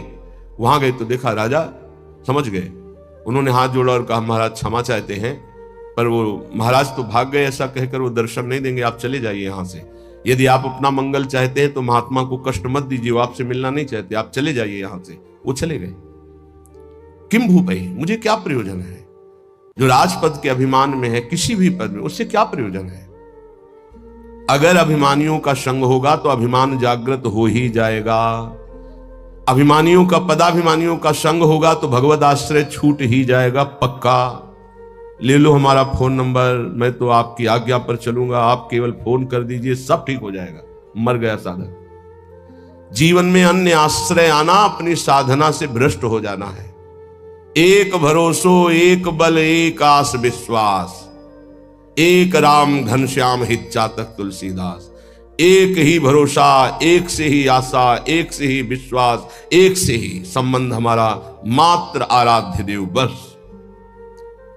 वहां गए तो देखा राजा समझ गए। उन्होंने हाथ जोड़ा और कहा महाराज क्षमा चाहते हैं, पर वो महाराज तो भाग गए, ऐसा कहकर वो दर्शन नहीं देंगे, आप चले जाइए यहां से। यदि आप अपना मंगल चाहते हैं तो महात्मा को कष्ट मत दीजिए, वो आपसे मिलना नहीं चाहते, आप चले जाइए यहां से। वो चले गए। किम भूपई, मुझे क्या प्रयोजन है। जो राजपद के अभिमान में है, किसी भी पद में, उससे क्या प्रयोजन है। अगर अभिमानियों का संग होगा तो अभिमान जागृत हो ही जाएगा। अभिमानियों का, पदाभिमानियों का संग होगा तो भगवत आश्रय छूट ही जाएगा पक्का। ले लो हमारा फोन नंबर, मैं तो आपकी आज्ञा पर चलूंगा, आप केवल फोन कर दीजिए, सब ठीक हो जाएगा। मर गया साधक। जीवन में अन्य आश्रय आना अपनी साधना से भ्रष्ट हो जाना है। एक भरोसो, एक बल, एक आस विश्वास, एक राम घनश्याम हित चातक तुलसीदास। एक ही भरोसा, एक से ही आशा, एक से ही विश्वास, एक से ही संबंध हमारा मात्र आराध्य देव, बस।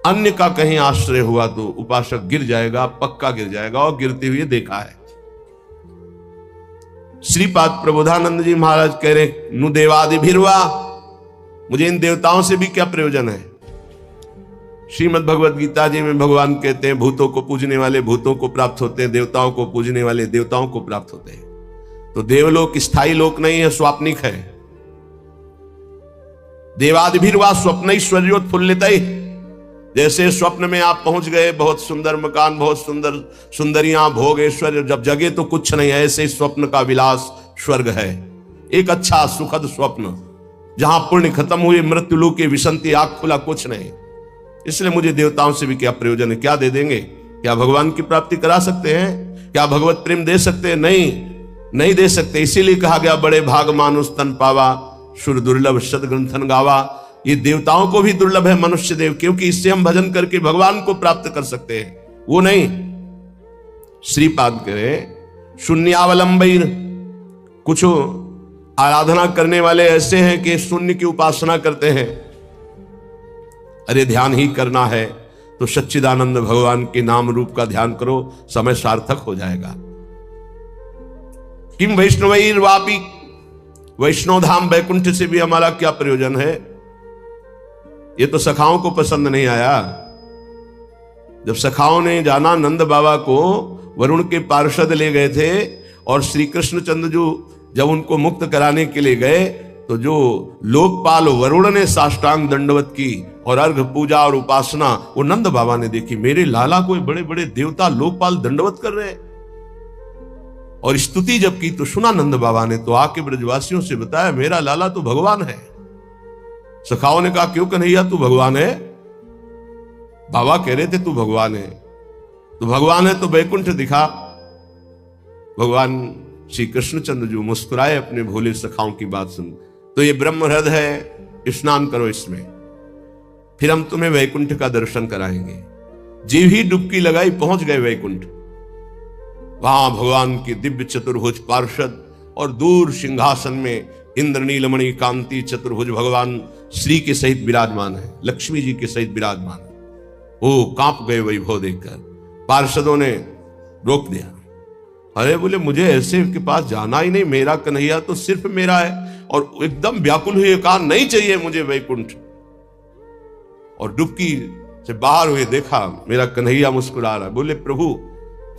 अन्य का कहीं आश्रय हुआ तो उपासक गिर जाएगा, पक्का गिर जाएगा, और गिरते हुए देखा है। श्रीपाद प्रबोधानंद जी महाराज कह रहे, नु देवादि भिरवा, मुझे इन देवताओं से भी क्या प्रयोजन है। श्रीमद् भगवत गीता जी में भगवान कहते हैं, भूतों को पूजने वाले भूतों को प्राप्त होते हैं, देवताओं को पूजने वाले देवताओं को प्राप्त होते हैं। तो देवलोक स्थायी लोक नहीं है, स्वाप्निक है। देवादिभिर्वा स्वप्नैश्वर्योत्फुल्लितैः, जैसे स्वप्न में आप पहुंच गए, बहुत सुंदर मकान, बहुत सुंदर सुंदरियां, भोग ऐश्वर्य, जब जगे तो कुछ नहीं है, ऐसे स्वप्न का विलास स्वर्ग है। एक अच्छा सुखद स्वप्न, जहां पुण्य खत्म हुए, मृत्यु लोक की विसंति, आंख खुला, कुछ नहीं। इसलिए मुझे देवताओं से भी क्या प्रयोजन है, क्या दे देंगे? क्या भगवान की प्राप्ति करा सकते हैं? क्या भगवत प्रेम दे सकते हैं? नहीं दे सकते। इसीलिए कहा गया, बड़े भाग मानुष तन पावा, सुर दुर्लभ सदग्रंथन गावा। ये देवताओं को भी दुर्लभ है मनुष्य देव, क्योंकि इससे हम भजन करके भगवान को प्राप्त कर सकते हैं, वो नहीं। श्रीपाद करे शून्यावलंबीर, कुछ आराधना करने वाले ऐसे हैं कि शून्य की उपासना करते हैं। अरे ध्यान ही करना है तो सच्चिदानंद भगवान के नाम रूप का ध्यान करो, समय सार्थक हो जाएगा। किम वैष्णवैर वापी, वैष्णव धाम वैकुंठ से भी हमारा क्या प्रयोजन है? ये तो सखाओं को पसंद नहीं आया। जब सखाओं ने जाना, नंद बाबा को वरुण के पार्षद ले गए थे, और श्री कृष्णचंद्र जो जब उनको मुक्त कराने के लिए गए, तो जो लोकपाल वरुण ने साष्टांग दंडवत की और अर्घ पूजा और उपासना, वो नंद बाबा ने देखी। मेरे लाला को बड़े बड़े देवता लोकपाल दंडवत कर रहे हैं। और स्तुति जब की तो सुना नंद बाबा ने, तो आके ब्रजवासियों से बताया, मेरा लाला तो भगवान है। सखाओं ने कहा, क्यों कन्हैया तू भगवान है? बाबा कह रहे थे तू भगवान है। तो भगवान है तो वैकुंठ दिखा। भगवान श्री कृष्णचंद्र जो मुस्कुराए अपने भोले सखाओं की बात सुन, तो ये ब्रह्म हृदय है, स्नान करो इसमें, फिर हम तुम्हें वैकुंठ का दर्शन कराएंगे। जीव ही डुबकी लगाई, पहुंच गए वैकुंठ। वहां भगवान की दिव्य चतुर्भुज पार्षद, और दूर सिंहासन में इंद्रनीलमणि कांति चतुर्भुज भगवान श्री के सहित विराजमान है, लक्ष्मी जी के सहित विराजमान है। वो कांप गए वैभव देखकर। पार्षदों ने रोक दिया। अरे बोले, मुझे ऐसे के पास जाना ही नहीं, मेरा कन्हैया तो सिर्फ मेरा है। और एकदम व्याकुल हुए कहा, नहीं चाहिए मुझे वैकुंठ। और डुबकी से बाहर हुए, देखा मेरा कन्हैया मुस्कुरा रहा है। बोले, प्रभु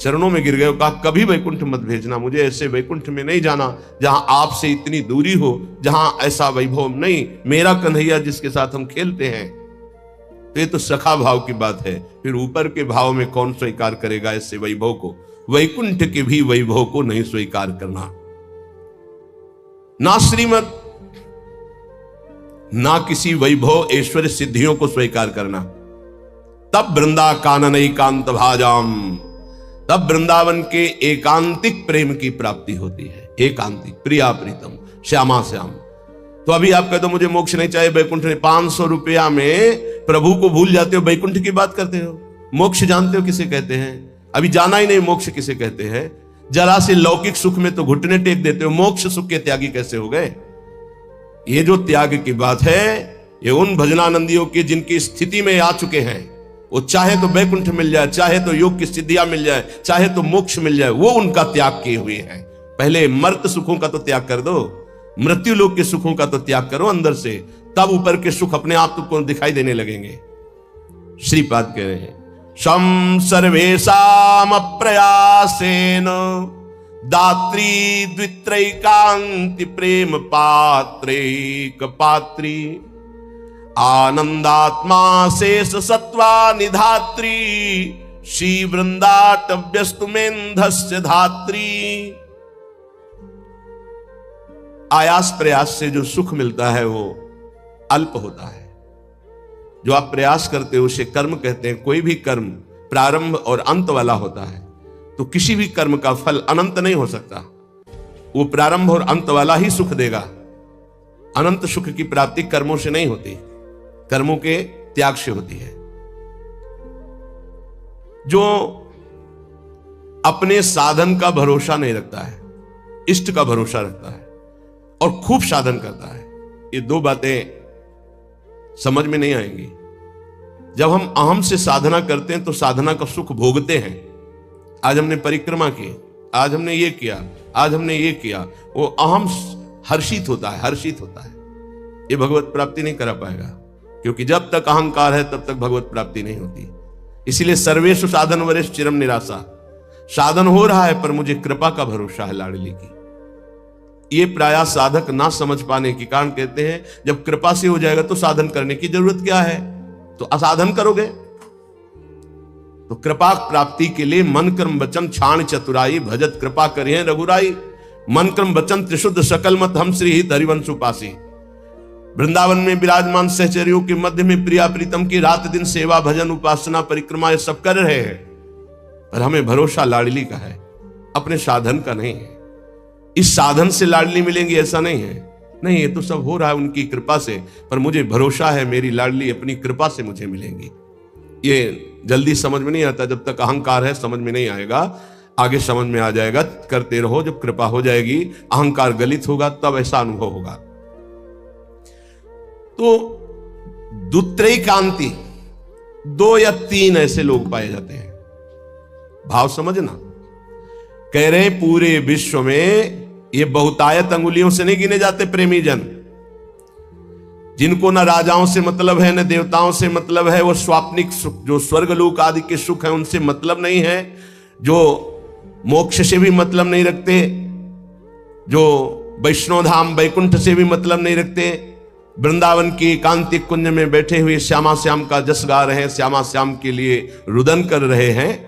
चरणों में गिर गए, कहा कभी वैकुंठ मत भेजना, मुझे ऐसे वैकुंठ में नहीं जाना जहां आपसे इतनी दूरी हो, जहां ऐसा वैभव नहीं। मेरा कन्हैया जिसके साथ हम खेलते हैं। तो ये तो सखा भाव की बात है, फिर ऊपर के भाव में कौन स्वीकार करेगा ऐसे वैभव को? वैकुंठ के भी वैभव को नहीं स्वीकार करना, ना श्रीमत, ना किसी वैभव ऐश्वर्य सिद्धियों को स्वीकार करना। तब वृंदा कानन एकांत भाजाम, तब वृंदावन के एकांतिक प्रेम की प्राप्ति होती है। एकांतिक, प्रिया प्रीतम, श्यामा श्याम। तो अभी आप कहते हो मुझे मोक्ष नहीं चाहिए, वैकुंठ नहीं, 500 रुपया में प्रभु को भूल जाते हो, वैकुंठ की बात करते हो। मोक्ष जानते हो किसे कहते हैं? अभी जाना ही नहीं, मोक्ष किसे कहते हैं? जरा से लौकिक सुख में तो घुटने टेक देते हो, मोक्ष सुख के त्यागी कैसे हो गए? ये जो त्याग की बात है, ये उन भजनानंदियों की जिनकी स्थिति में आ चुके हैं। वो चाहे तो वैकुंठ मिल जाए, चाहे तो योग की सिद्धियां मिल जाए, चाहे तो मोक्ष मिल जाए, वो उनका त्याग किए हुए हैं। पहले मर्त सुखों का तो त्याग कर दो, मृत्यु लोक के सुखों का तो त्याग करो अंदर से, तब ऊपर के सुख अपने आप तुमको दिखाई देने लगेंगे। श्रीपाद कह रहे हैं, शम सर्वेषाम प्रयासेन दात्री द्वित्रैकांति प्रेम पात्रैक पात्री आनंदात्मा शेष सत्वा निधात्री श्री वृंदाटव्यस्तुमेन्धस्य धात्री। आयास प्रयास से जो सुख मिलता है वो अल्प होता है। जो आप प्रयास करते हो उसे कर्म कहते हैं। कोई भी कर्म प्रारंभ और अंत वाला होता है, तो किसी भी कर्म का फल अनंत नहीं हो सकता। वो प्रारंभ और अंत वाला ही सुख देगा। अनंत सुख की प्राप्ति कर्मों से नहीं होती, कर्मों के त्याग से होती है। जो अपने साधन का भरोसा नहीं रखता है, इष्ट का भरोसा रखता है और खूब साधन करता है, ये दो बातें समझ में नहीं आएंगी। जब हम अहम से साधना करते हैं तो साधना का सुख भोगते हैं। आज हमने परिक्रमा की, आज हमने ये किया, आज हमने ये किया, वो अहम हर्षित होता है, हर्षित होता है। ये भगवत प्राप्ति नहीं करा पाएगा, क्योंकि जब तक अहंकार है तब तक भगवत प्राप्ति नहीं होती। इसीलिए सर्वेषु साधन वरेश चिरम निराशा। साधन हो रहा है पर मुझे कृपा का भरोसा है लाडली की। ये प्रायः साधक ना समझ पाने के कारण कहते हैं जब कृपा से हो जाएगा तो साधन करने की जरूरत क्या है, तो असाधन करोगे। तो कृपा प्राप्ति के लिए मन कर्म वचन छाण चतुराई, भजत कृपा करिए रघुराई। मन कर्म वचन त्रिशुद्ध सकल मत हम श्री हित हरिवंश उपासी। वृंदावन में विराजमान सहचर्यों के मध्य में प्रिया प्रीतम की रात दिन सेवा भजन उपासना परिक्रमा ये सब कर रहे हैं, पर हमें भरोसा लाडली का है, अपने साधन का नहीं है। इस साधन से लाडली मिलेंगी ऐसा नहीं है, नहीं, ये तो सब हो रहा है उनकी कृपा से, पर मुझे भरोसा है मेरी लाडली अपनी कृपा से मुझे मिलेंगी। ये जल्दी समझ में नहीं आता, जब तक अहंकार है समझ में नहीं आएगा, आगे समझ में आ जाएगा। करते रहो, जब कृपा हो जाएगी, अहंकार गलित होगा, तब ऐसा अनुभव होगा। तो दुत्रैकांति, 2 या 3 ऐसे लोग पाए जाते हैं। भाव समझना, कह रहे पूरे विश्व में ये बहुतायत अंगुलियों से नहीं गिने जाते प्रेमी जन, जिनको न राजाओं से मतलब है न देवताओं से मतलब है, वो स्वाप्निक सुख जो स्वर्गलोक आदि के सुख है उनसे मतलब नहीं है, जो मोक्ष से भी मतलब नहीं रखते, जो वैष्णो धाम वैकुंठ से भी मतलब नहीं रखते, वृंदावन की एकांतिक कुंज में बैठे हुए श्यामा श्याम का जस गा रहे हैं, श्यामा श्याम के लिए रुदन कर रहे हैं,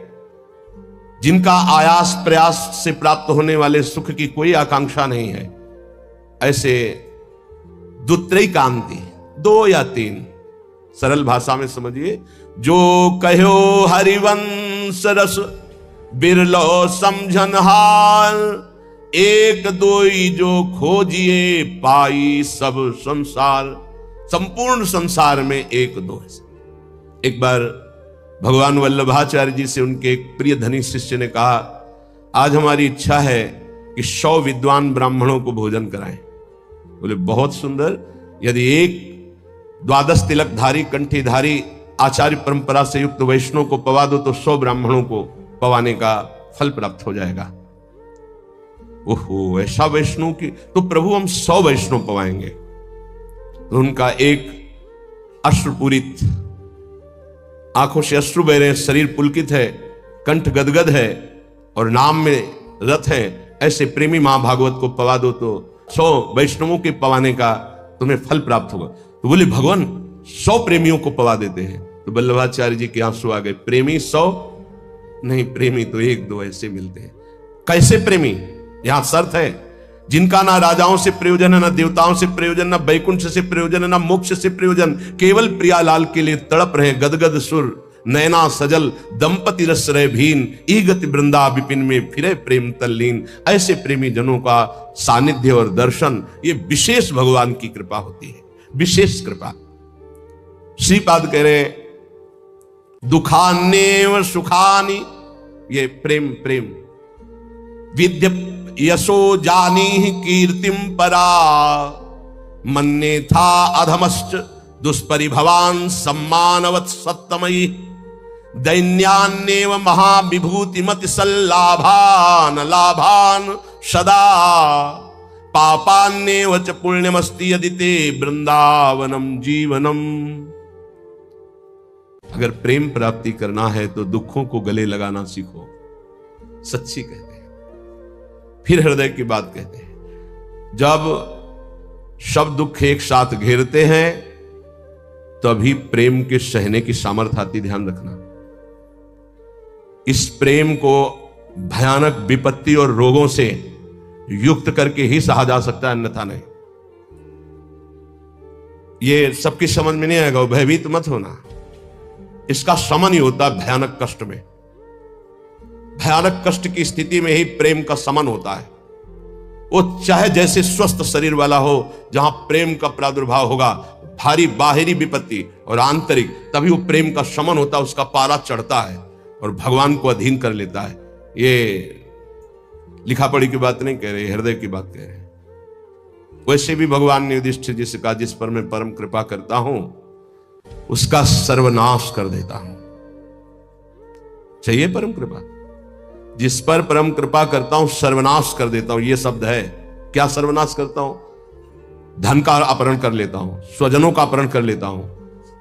जिनका आयास प्रयास से प्राप्त होने वाले सुख की कोई आकांक्षा नहीं है, ऐसे दुत्रैकांति, 2 या 3, सरल भाषा में समझिए, जो कहो हरिवंश रस बिरलो समझन हाल, एक दोई जो खोजिए पाई सब संसार। संपूर्ण संसार में 1-2 है। एक बार भगवान वल्लभाचार्य जी से उनके एक प्रिय धनी शिष्य ने कहा, आज हमारी इच्छा है कि 100 विद्वान ब्राह्मणों को भोजन कराएं। बोले बहुत सुंदर, यदि एक 12 तिलकधारी कंठीधारी आचार्य परंपरा से युक्त वैष्णव को पवा दो तो 100 ब्राह्मणों को पवाने का फल प्राप्त हो जाएगा। ओहो, ऐसा वैष्णव की, तो प्रभु हम 100 वैष्णव पवाएंगे। तो उनका एक अश्रुपूरित, आंखों से अश्रु बह रहे हैं, शरीर पुलकित है, कंठ गदगद है और नाम में रत है, ऐसे प्रेमी महाभागवत को पवा दो तो 100 वैष्णवों के पवाने का तुम्हें फल प्राप्त होगा। तो बोले भगवान 100 प्रेमियों को पवा देते हैं। तो वल्लभाचार्य जी के आंसू आ गए, प्रेमी 100 नहीं, प्रेमी तो 1-2 ऐसे मिलते हैं। कैसे प्रेमी? यहां शर्त है, जिनका ना राजाओं से प्रयोजन है, ना देवताओं से प्रयोजन, ना वैकुंठ से प्रयोजन है, ना मोक्ष से प्रयोजन, केवल प्रियालाल के लिए तड़प रहे गदगद सुर, नैना सजल दंपति रस रहे भीन, ई गति वृंदा विपिन में फिरे प्रेम तल्लीन। ऐसे प्रेमी जनों का सानिध्य और दर्शन, ये विशेष भगवान की कृपा होती है, विशेष कृपा। श्रीपाद कह रहे दुखान्येव सुखानि, ये प्रेम प्रेम विद्य यशो जानी कीर्तिम परा, मन्ने था अधमश्च दुष्परिभवान सम्मानवत् सत्तमयी, दैन्यान्येव महाविभूतिमति सल्लाभान लाभान सदा, पापान्येव च पुण्यमस्ति यदि ते वृंदावनम जीवनम। अगर प्रेम प्राप्ति करना है तो दुखों को गले लगाना सीखो, सच्ची कहते हैं। फिर हृदय की बात कहते हैं, जब सब दुख एक साथ घेरते हैं तभी प्रेम के सहने की सामर्थ्य आती, ध्यान रखना। इस प्रेम को भयानक विपत्ति और रोगों से युक्त करके ही सहा जा सकता है, अन्यथा नहीं। ये सबकी समझ में नहीं आएगा, भयभीत मत होना। इसका समन ही होता है भयानक कष्ट में। भयानक कष्ट की स्थिति में ही प्रेम का समन होता है। वो चाहे जैसे स्वस्थ शरीर वाला हो, जहां प्रेम का प्रादुर्भाव होगा, भारी बाहरी विपत्ति और आंतरिक, तभी वो प्रेम का समन होता है, उसका पारा चढ़ता है और भगवान को अधीन कर लेता है। ये लिखा पढ़ी की बात नहीं कह रहे, हृदय की बात कह रहे हैं। वैसे भी भगवान ने युधिष्ठिर जी से कहा, जिस पर मैं परम कृपा करता हूं उसका सर्वनाश कर देता हूं। चाहिए परम कृपा? जिस पर परम कृपा करता हूं सर्वनाश कर देता हूं, यह शब्द है। क्या सर्वनाश करता हूं? धन का अपहरण कर लेता हूं, स्वजनों का अपहरण कर लेता हूं,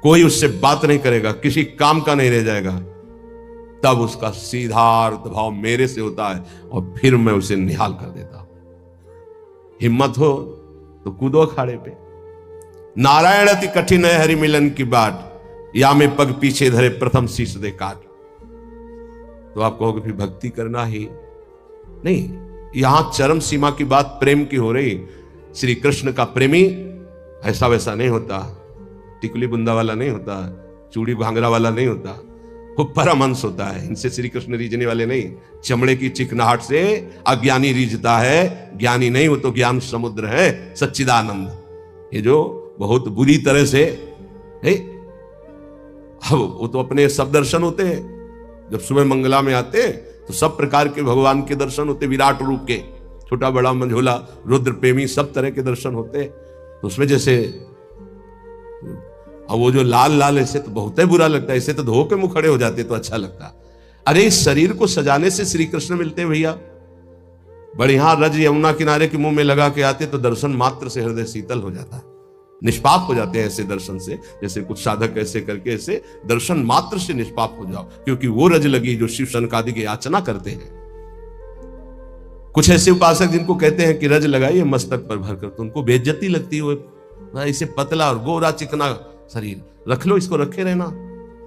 कोई उससे बात नहीं करेगा, किसी काम का नहीं रह जाएगा। तब उसका सीधार्थ भाव मेरे से होता है और फिर मैं उसे निहाल कर देता हूं। हिम्मत हो तो कूदो अखाड़े पे। नारायण अति कठिन है हरि मिलन की बाट, या में पग पीछे धरे प्रथम शीश दे काट। तो आप कहोगे फिर भक्ति करना ही नहीं। यहां चरम सीमा की बात प्रेम की हो रही। श्री कृष्ण का प्रेमी ऐसा वैसा नहीं होता, टिकुली बुंदा वाला नहीं होता, चूड़ी घांगरा वाला नहीं होता, वो परमहंस होता है। इनसे श्री कृष्ण रीझने वाले नहीं। चमड़े की चिकनाहट से अज्ञानी रीझता है, ज्ञानी नहीं, वो तो ज्ञान समुद्र है, सच्चिदानंद। ये जो बहुत बुरी तरह से वो तो अपने सब दर्शन होते हैं। जब सुबह मंगला में आते तो सब प्रकार के भगवान के दर्शन होते, विराट रूप के, छोटा बड़ा मंझोला रुद्र प्रेमी सब तरह के दर्शन होते। तो उसमें जैसे अब वो जो लाल लाल ऐसे तो बहुत ही बुरा लगता है, ऐसे तो धो के मुंह खड़े हो जाते तो अच्छा लगता। अरे इस शरीर को सजाने से श्री कृष्ण मिलते भैया। बढ़िया रज यमुना किनारे के मुंह में लगा के आते तो दर्शन मात्र से हृदय शीतल हो जाता है, निष्पाप हो जाते हैं ऐसे दर्शन से। जैसे कुछ साधक ऐसे करके ऐसे दर्शन मात्र से निष्पाप हो जाओ, क्योंकि वो रज लगी जो शिव शनकादि की याचना करते हैं। कुछ ऐसे उपासक जिनको कहते हैं कि रज लगाइए मस्तक पर भरकर, तो उनको बेइज्जती लगती है। वो इसे पतला और गोरा चिकना शरीर रख लो, इसको रखे रहना,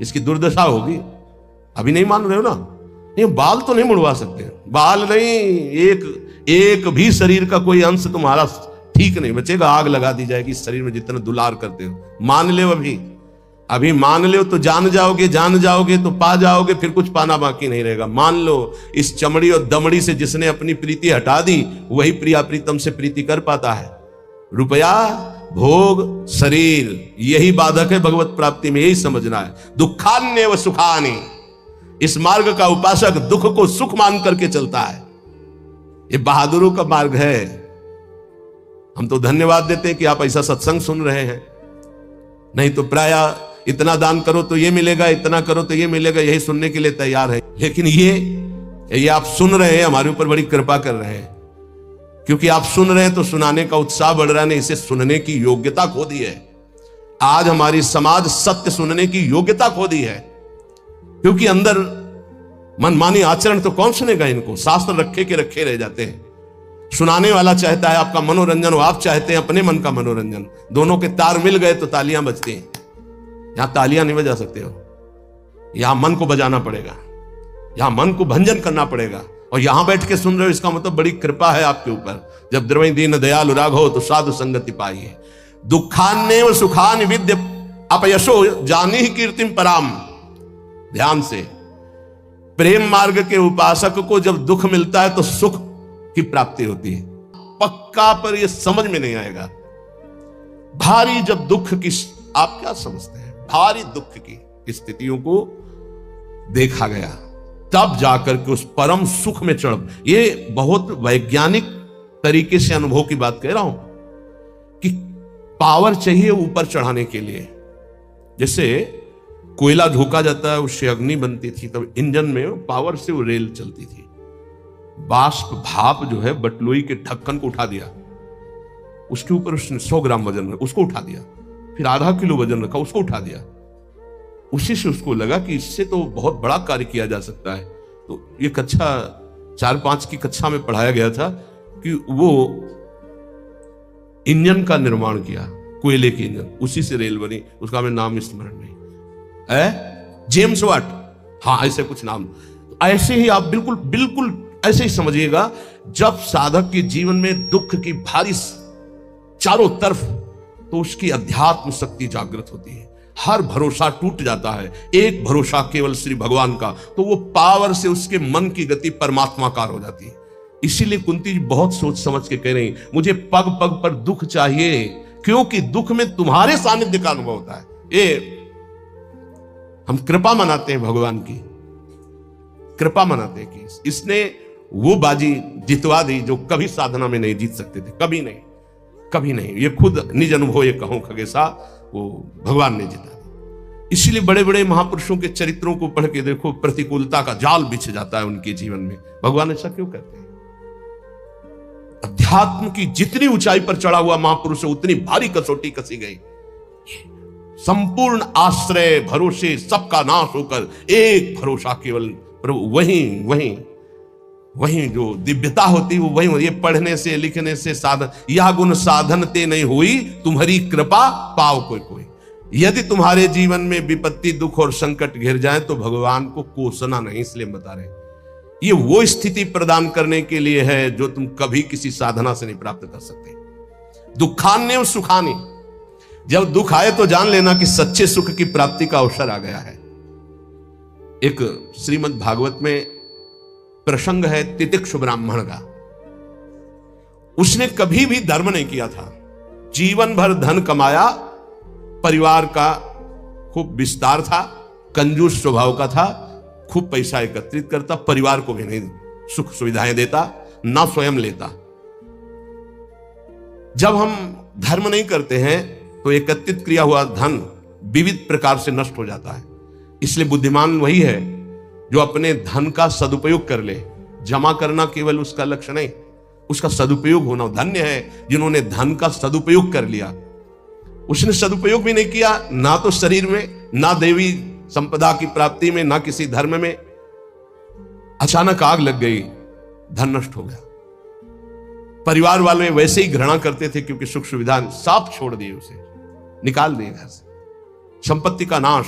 इसकी दुर्दशा होगी। अभी नहीं मान रहे हो ना? ये बाल तो नहीं मुड़वा सकते, बाल नहीं, एक भी शरीर का कोई अंश तुम्हारा ठीक नहीं बचेगा। आग लगा दी जाएगी शरीर में जितना दुलार करते हो। मान ले अभी मान लो तो जान जाओगे तो पा जाओगे, फिर कुछ पाना बाकी नहीं रहेगा। मान लो इस चमड़ी और दमड़ी से जिसने अपनी प्रीति हटा दी वही प्रिया प्रीतम से प्रीति कर पाता है। रुपया, भोग, शरीर, यही बाधक है भगवत प्राप्ति में, यही समझना है। दुखान्य व सुखानि, इस मार्ग का उपासक दुख को सुख मान करके चलता है। ये बहादुरों का मार्ग है। हम तो धन्यवाद देते हैं कि आप ऐसा सत्संग सुन रहे हैं, नहीं तो प्राय इतना दान करो तो ये मिलेगा, इतना करो तो ये मिलेगा, यही सुनने के लिए तैयार है। लेकिन ये आप सुन रहे हैं, हमारे ऊपर बड़ी कृपा कर रहे हैं, क्योंकि आप सुन रहे हैं तो सुनाने का उत्साह बढ़ रहा है। इसे सुनने की योग्यता खो दी है। आज हमारी समाज सत्य सुनने की योग्यता खो दी है, क्योंकि अंदर मनमानी आचरण तो कौन सुनेगा इनको। शास्त्र रखे के रखे रह जाते हैं। सुनाने वाला चाहता है आपका मनोरंजन, आप चाहते हैं अपने मन का मनोरंजन। दोनों के तार मिल गए तो तालियां बजती हैं। यहां तालियां नहीं बजा सकते हो, यहां मन को बजाना पड़ेगा, यहां मन को भंजन करना पड़ेगा। और यहां बैठ के सुन रहे हो, इसका मतलब बड़ी कृपा है आपके ऊपर। जब द्रवई दीन दयालु राघव तो साधु संगति पाइए। दुखान्य व सुखान विद्य अपयशो जानी ही कीर्तिम पराम। ध्यान से, प्रेम मार्ग के उपासक को जब दुख मिलता है तो सुख की प्राप्ति होती है। पक्का पर यह समझ में नहीं आएगा। भारी जब दुख की, आप क्या समझते हैं, भारी दुख की स्थितियों को देखा गया, तब जाकर के उस परम सुख में चढ़। ये बहुत वैज्ञानिक तरीके से अनुभव की बात कह रहा हूं कि पावर चाहिए ऊपर चढ़ाने के लिए। जैसे कोयला झोंका जाता है, उससे अग्नि बनती थी, तब इंजन में पावर से वो रेल चलती थी। बाष्प भाप जो है बटलोई के ढक्कन को उठा दिया, उसके ऊपर उसने 100 ग्राम वजन रखा, उसको उठा दिया, फिर आधा किलो वजन रखा, उसको उठा दिया। उसी से उसको लगा कि इससे तो बहुत बड़ा कार्य किया जा सकता है। तो ये कक्षा 4-5 की कक्षा में पढ़ाया गया था कि वो इंजन का निर्माण किया, कोयले के इंजन, उसी से रेल बनी। उसका हमें नाम स्मरण नहीं है, जेम्स वाट, हाँ ऐसे कुछ नाम। ऐसे ही आप बिल्कुल ऐसे ही समझिएगा। जब साधक के जीवन में दुख की भारी चारों तरफ, तो उसकी अध्यात्म शक्ति जागृत होती है। हर भरोसा टूट जाता है, एक भरोसा केवल श्री भगवान का, तो वो पावर से उसके मन की गति परमात्माकार हो जाती है। इसीलिए कुंती जी बहुत सोच समझ के कह रही, मुझे पग पग पर दुख चाहिए, क्योंकि दुख में तुम्हारे सानिध्य का अनुभव होता है। ये हम कृपा मनाते हैं, भगवान की कृपा मनाते हैं कि इसने वो बाजी जितवा दी जो कभी साधना में नहीं जीत सकते थे, कभी नहीं। ये खुद निज अनुभव ये कहूं खगेशा, वो भगवान ने जिता दी। इसलिए बड़े बड़े महापुरुषों के चरित्रों को पढ़ के देखो, प्रतिकूलता का जाल बिछ जाता है उनके जीवन में। भगवान ऐसा क्यों करते हैं? अध्यात्म की जितनी ऊंचाई पर चढ़ा हुआ महापुरुष है, उतनी भारी कसौटी कसी गई। संपूर्ण आश्रय भरोसे सबका नाश होकर एक भरोसा केवल प्रभु, वहीं वहीं वहीं जो दिव्यता होती है वो वहीं। ये पढ़ने से लिखने से साधन, यह गुण साधन ते नहीं हुई, तुम्हारी कृपा पाव कोई कोई। यदि तुम्हारे जीवन में विपत्ति दुख और संकट घिर जाए तो भगवान को कोसना नहीं, इसलिए बता रहे ये वो स्थिति प्रदान करने के लिए है जो तुम कभी किसी साधना से नहीं प्राप्त कर सकते। दुखान्य और सुखान्य, जब दुख आए तो जान लेना कि सच्चे सुख की प्राप्ति का अवसर आ गया है। एक श्रीमद् भागवत में प्रसंग है तितिक्षु ब्राह्मण का। उसने कभी भी धर्म नहीं किया था, जीवन भर धन कमाया, परिवार का खूब विस्तार था, कंजूस स्वभाव का था, खूब पैसा एकत्रित करता, परिवार को भी नहीं सुख सुविधाएं देता, ना स्वयं लेता। जब हम धर्म नहीं करते हैं तो एकत्रित किया हुआ धन विविध प्रकार से नष्ट हो जाता है। इसलिए बुद्धिमान वही है जो अपने धन का सदुपयोग कर ले। जमा करना केवल उसका लक्ष्य नहीं, उसका सदुपयोग होना। धन्य है जिन्होंने धन का सदुपयोग कर लिया। उसने सदुपयोग भी नहीं किया, ना तो शरीर में, ना देवी संपदा की प्राप्ति में, ना किसी धर्म में। अचानक आग लग गई, धन नष्ट हो गया। परिवार वाले वैसे ही घृणा करते थे क्योंकि सुख सुविधा साफ छोड़ दिए, उसे निकाल दिए घर से। संपत्ति का नाश,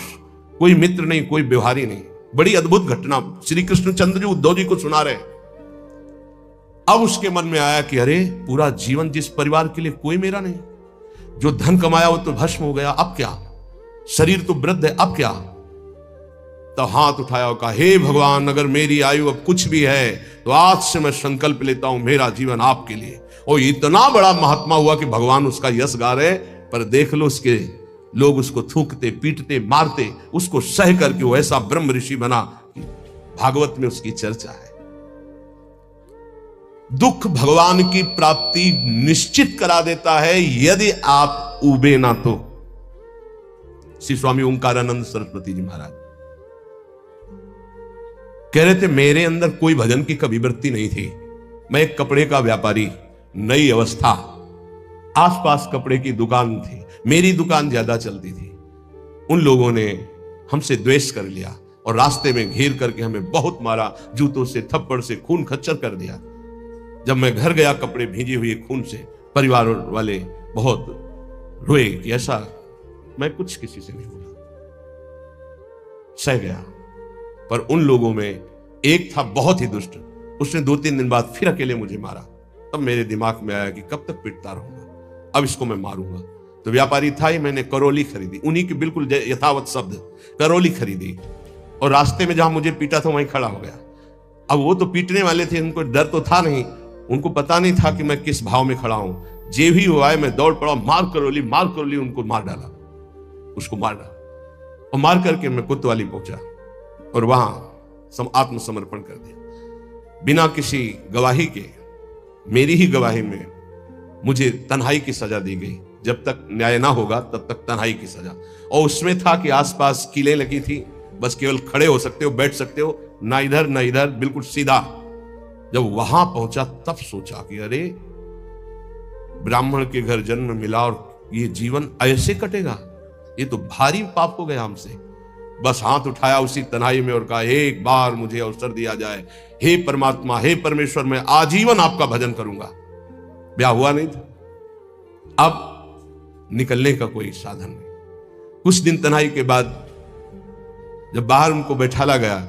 कोई मित्र नहीं, कोई व्यवहारी नहीं। बड़ी अद्भुत घटना श्री कृष्णचंद्र जी उद्धव जी को सुना रहे। अब उसके मन में आया कि अरे, पूरा जीवन जिस परिवार के लिए कोई मेरा नहीं, जो धन कमाया वो तो भस्म हो गया, अब क्या? शरीर तो वृद्ध है, अब क्या? तो हाथ उठाया और कहा, हे भगवान, अगर मेरी आयु अब कुछ भी है तो आज से मैं संकल्प लेता हूं मेरा जीवन आपके लिए। और इतना बड़ा महात्मा हुआ कि भगवान उसका यश गा रहे, पर देख लो उसके लोग उसको थूकते, पीटते, मारते, उसको सह करके वो ऐसा ब्रह्म ऋषि बना। भागवत में उसकी चर्चा है। दुख भगवान की प्राप्ति निश्चित करा देता है यदि आप उबे ना तो। श्री स्वामी ओंकारानंद सरस्वती जी महाराज कह रहे थे, मेरे अंदर कोई भजन की कभी वृत्ति नहीं थी। मैं एक कपड़े का व्यापारी, नई अवस्था, आसपास कपड़े की दुकान थी, मेरी दुकान ज्यादा चलती थी। उन लोगों ने हमसे द्वेष कर लिया और रास्ते में घेर करके हमें बहुत मारा, जूतों से, थप्पड़ से, खून खच्चर कर दिया। जब मैं घर गया कपड़े भीजे हुए खून से, परिवार वाले बहुत रोए कि ऐसा। मैं कुछ किसी से नहीं बोला, सह गया। पर उन लोगों में एक था बहुत ही दुष्ट, उसने 2-3 दिन बाद फिर अकेले मुझे मारा। तब मेरे दिमाग में आया कि कब तक पिटता रहूंगा, अब इसको मैं मारूंगा। तो व्यापारी था ही, मैंने करौली खरीदी, उन्हीं की बिल्कुल यथावत शब्द, करौली खरीदी, और रास्ते में जहां मुझे पीटा था वहीं खड़ा हो गया। अब वो तो पीटने वाले थे, उनको डर तो था नहीं, उनको पता नहीं था कि मैं किस भाव में खड़ा हूं। जे भी हुआ है मैं दौड़ पड़ा, मार करौली, उनको मार डाला, उसको मार डाला। और मार करके मैं कोतवाली पहुंचा और वहां आत्मसमर्पण कर दिया, बिना किसी गवाही के। मेरी ही गवाही में मुझे तन्हाई की सजा दी गई। जब तक न्याय ना होगा तब तक तन्हाई की सजा। और उसमें था कि आसपास कीलें लगी थी, बस केवल खड़े हो सकते हो, बैठ सकते हो, ना इधर ना इधर, बिल्कुल सीधा। जब वहां पहुंचा तब सोचा कि अरे, ब्राह्मण के घर जन्म मिला और ये जीवन ऐसे कटेगा, ये तो भारी पाप हो गया हमसे। बस हाथ उठाया उसी तन्हाई में और कहा, एक बार मुझे अवसर दिया जाए, हे परमात्मा, हे परमेश्वर, मैं आजीवन आपका भजन करूंगा। ब्याह हुआ नहीं था, अब निकलने का कोई साधन नहीं। कुछ दिन तन्हाई के बाद जब बाहर उनको बैठाला गया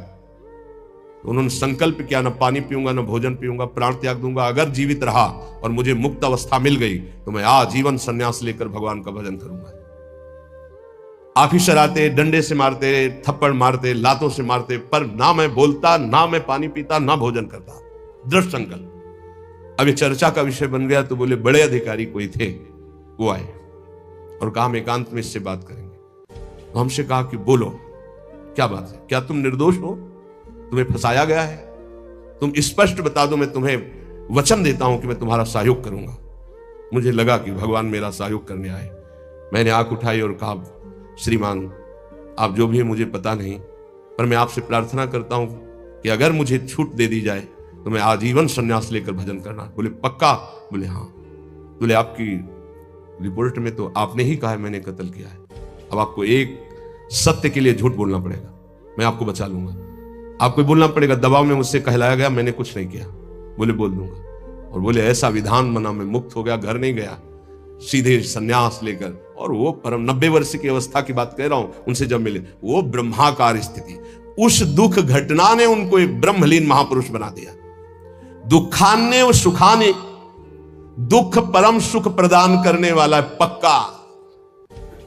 तो उन्होंने संकल्प किया, न पानी पीऊंगा, न भोजन पीऊंगा, प्राण त्याग दूंगा। अगर जीवित रहा और मुझे मुक्त अवस्था मिल गई तो मैं आजीवन संन्यास लेकर भगवान का भजन करूंगा। ऑफिसर आते, डंडे से मारते, थप्पड़ मारते, लातों से मारते, पर ना मैं बोलता, ना मैं पानी पीता, ना भोजन करता। दृढ़ संकल्प। अब ये चर्चा का विषय बन गया तो बोले बड़े अधिकारी कोई थे, वो आए और कहा हम एकांत में इससे बात करेंगे। तो हमसे कहा कि बोलो, क्या बात है, क्या तुम निर्दोष हो, तुम्हें फंसाया गया है, तुम स्पष्ट बता दो, मैं तुम्हें वचन देता हूं कि मैं तुम्हारा सहयोग करूंगा। मुझे लगा कि भगवान मेरा सहयोग करने आए। मैंने आंख उठाई और कहा, श्रीमान, आप जो भी है मुझे पता नहीं, पर मैं आपसे प्रार्थना करता हूं कि अगर मुझे छूट दे दी जाए तो मैं आजीवन संन्यास लेकर भजन करना। बोले पक्का? बोले हाँ। बोले आपकी रिपोर्ट में तो आपने ही कहा है मैंने कत्ल किया है, अब आपको एक सत्य के लिए झूठ बोलना पड़ेगा, मैं आपको बचा लूंगा। आपको बोलना पड़ेगा दबाव में मुझसे कहलाया गया, मैंने कुछ नहीं किया। बोले बोल दूंगा। और बोले ऐसा विधान बना, मैं मुक्त हो गया, घर नहीं गया, सीधे सन्यास लेकर। और वो परम 90 वर्ष की अवस्था की बात कह रहा हूं, उनसे जब मिले, वो ब्रह्माकार स्थिति, उस दुख घटना ने उनको एक ब्रह्मलीन महापुरुष बना दिया। दुखान्य व सुखाने, दुख परम सुख प्रदान करने वाला पक्का।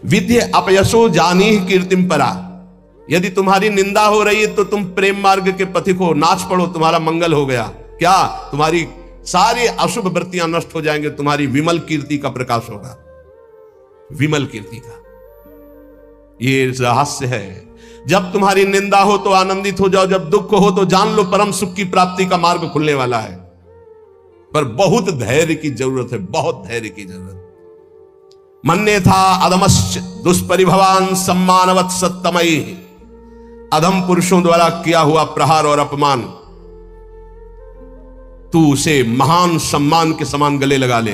विद्य अपयसो जानी कीर्तिम परा, यदि तुम्हारी निंदा हो रही है तो तुम प्रेम मार्ग के पथिक हो, नाच पड़ो, तुम्हारा मंगल हो गया। क्या? तुम्हारी सारी अशुभ वृत्तियां नष्ट हो जाएंगे, तुम्हारी विमल कीर्ति का प्रकाश होगा, विमल कीर्ति का। ये रहस्य है। जब तुम्हारी निंदा हो तो आनंदित हो जाओ, जब दुख हो तो जान लो परम सुख की प्राप्ति का मार्ग खुलने वाला है। पर बहुत धैर्य की जरूरत है, बहुत धैर्य की जरूरत। मन्ने था अधमश्च दुष्परिभवान सम्मानवत सत्तमयी, अधम पुरुषों द्वारा किया हुआ प्रहार और अपमान तू उसे महान सम्मान के समान गले लगा ले,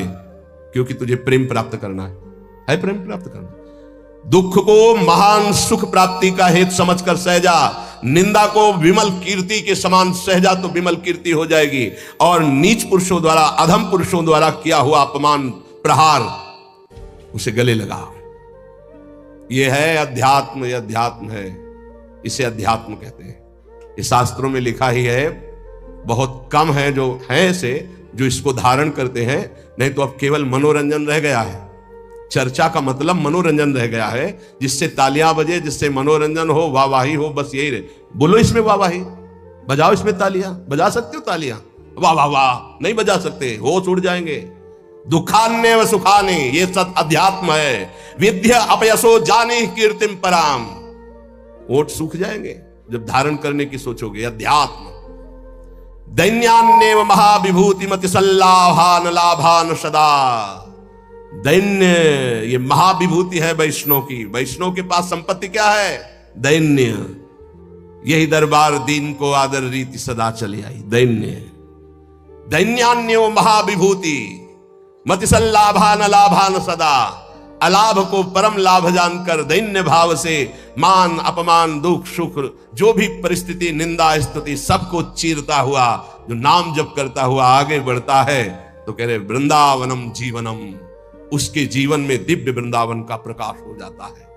क्योंकि तुझे प्रेम प्राप्त करना है प्रेम प्राप्त करना। दुख को महान सुख प्राप्ति का हेतु समझकर सहजा, निंदा को विमल कीर्ति के समान सहजा तो विमल कीर्ति हो जाएगी। और नीच पुरुषों द्वारा, अधम पुरुषों द्वारा किया हुआ अपमान प्रहार, उसे गले लगा। यह है अध्यात्म, यह अध्यात्म है, इसे अध्यात्म कहते हैं। ये शास्त्रों में लिखा ही है, बहुत कम है जो है ऐसे जो इसको धारण करते हैं, नहीं तो अब केवल मनोरंजन रह गया है। चर्चा का मतलब मनोरंजन रह गया है, जिससे तालियां बजे, जिससे मनोरंजन हो, वाहवाही हो, बस यही रहे। बोलो इसमें वाहवाही, बजाओ इसमें तालियां, बजा सकते हो तालियां, वाह वाह वाह, नहीं बजा सकते, होश उड़ जाएंगे। दुखान्य व सुखाने, ये सत अध्यात्म है। विद्या अपयसो जाने कीर्तिम पराम, ओठ सूख जाएंगे जब धारण करने की सोचोगे। अध्यात्म। दैन्यान्य महाविभूति मति सल्लाभान लाभान सदा, दैन्य ये महाविभूति है वैष्णव की। वैष्णव के पास संपत्ति क्या है? दैन्य। यही दरबार दीन को आदर रीति सदा चली आई। दैन्य, दैन्यान्य महाविभूति मति सल्लाभान लाभान सदा, अलाभ को परम लाभ जानकर दैन्य भाव से मान अपमान दुख सुख जो भी परिस्थिति निंदा स्तुति सबको चीरता हुआ जो नाम जप करता हुआ आगे बढ़ता है, तो कह रहे वृंदावनम जीवनम, उसके जीवन में दिव्य वृंदावन का प्रकाश हो जाता है।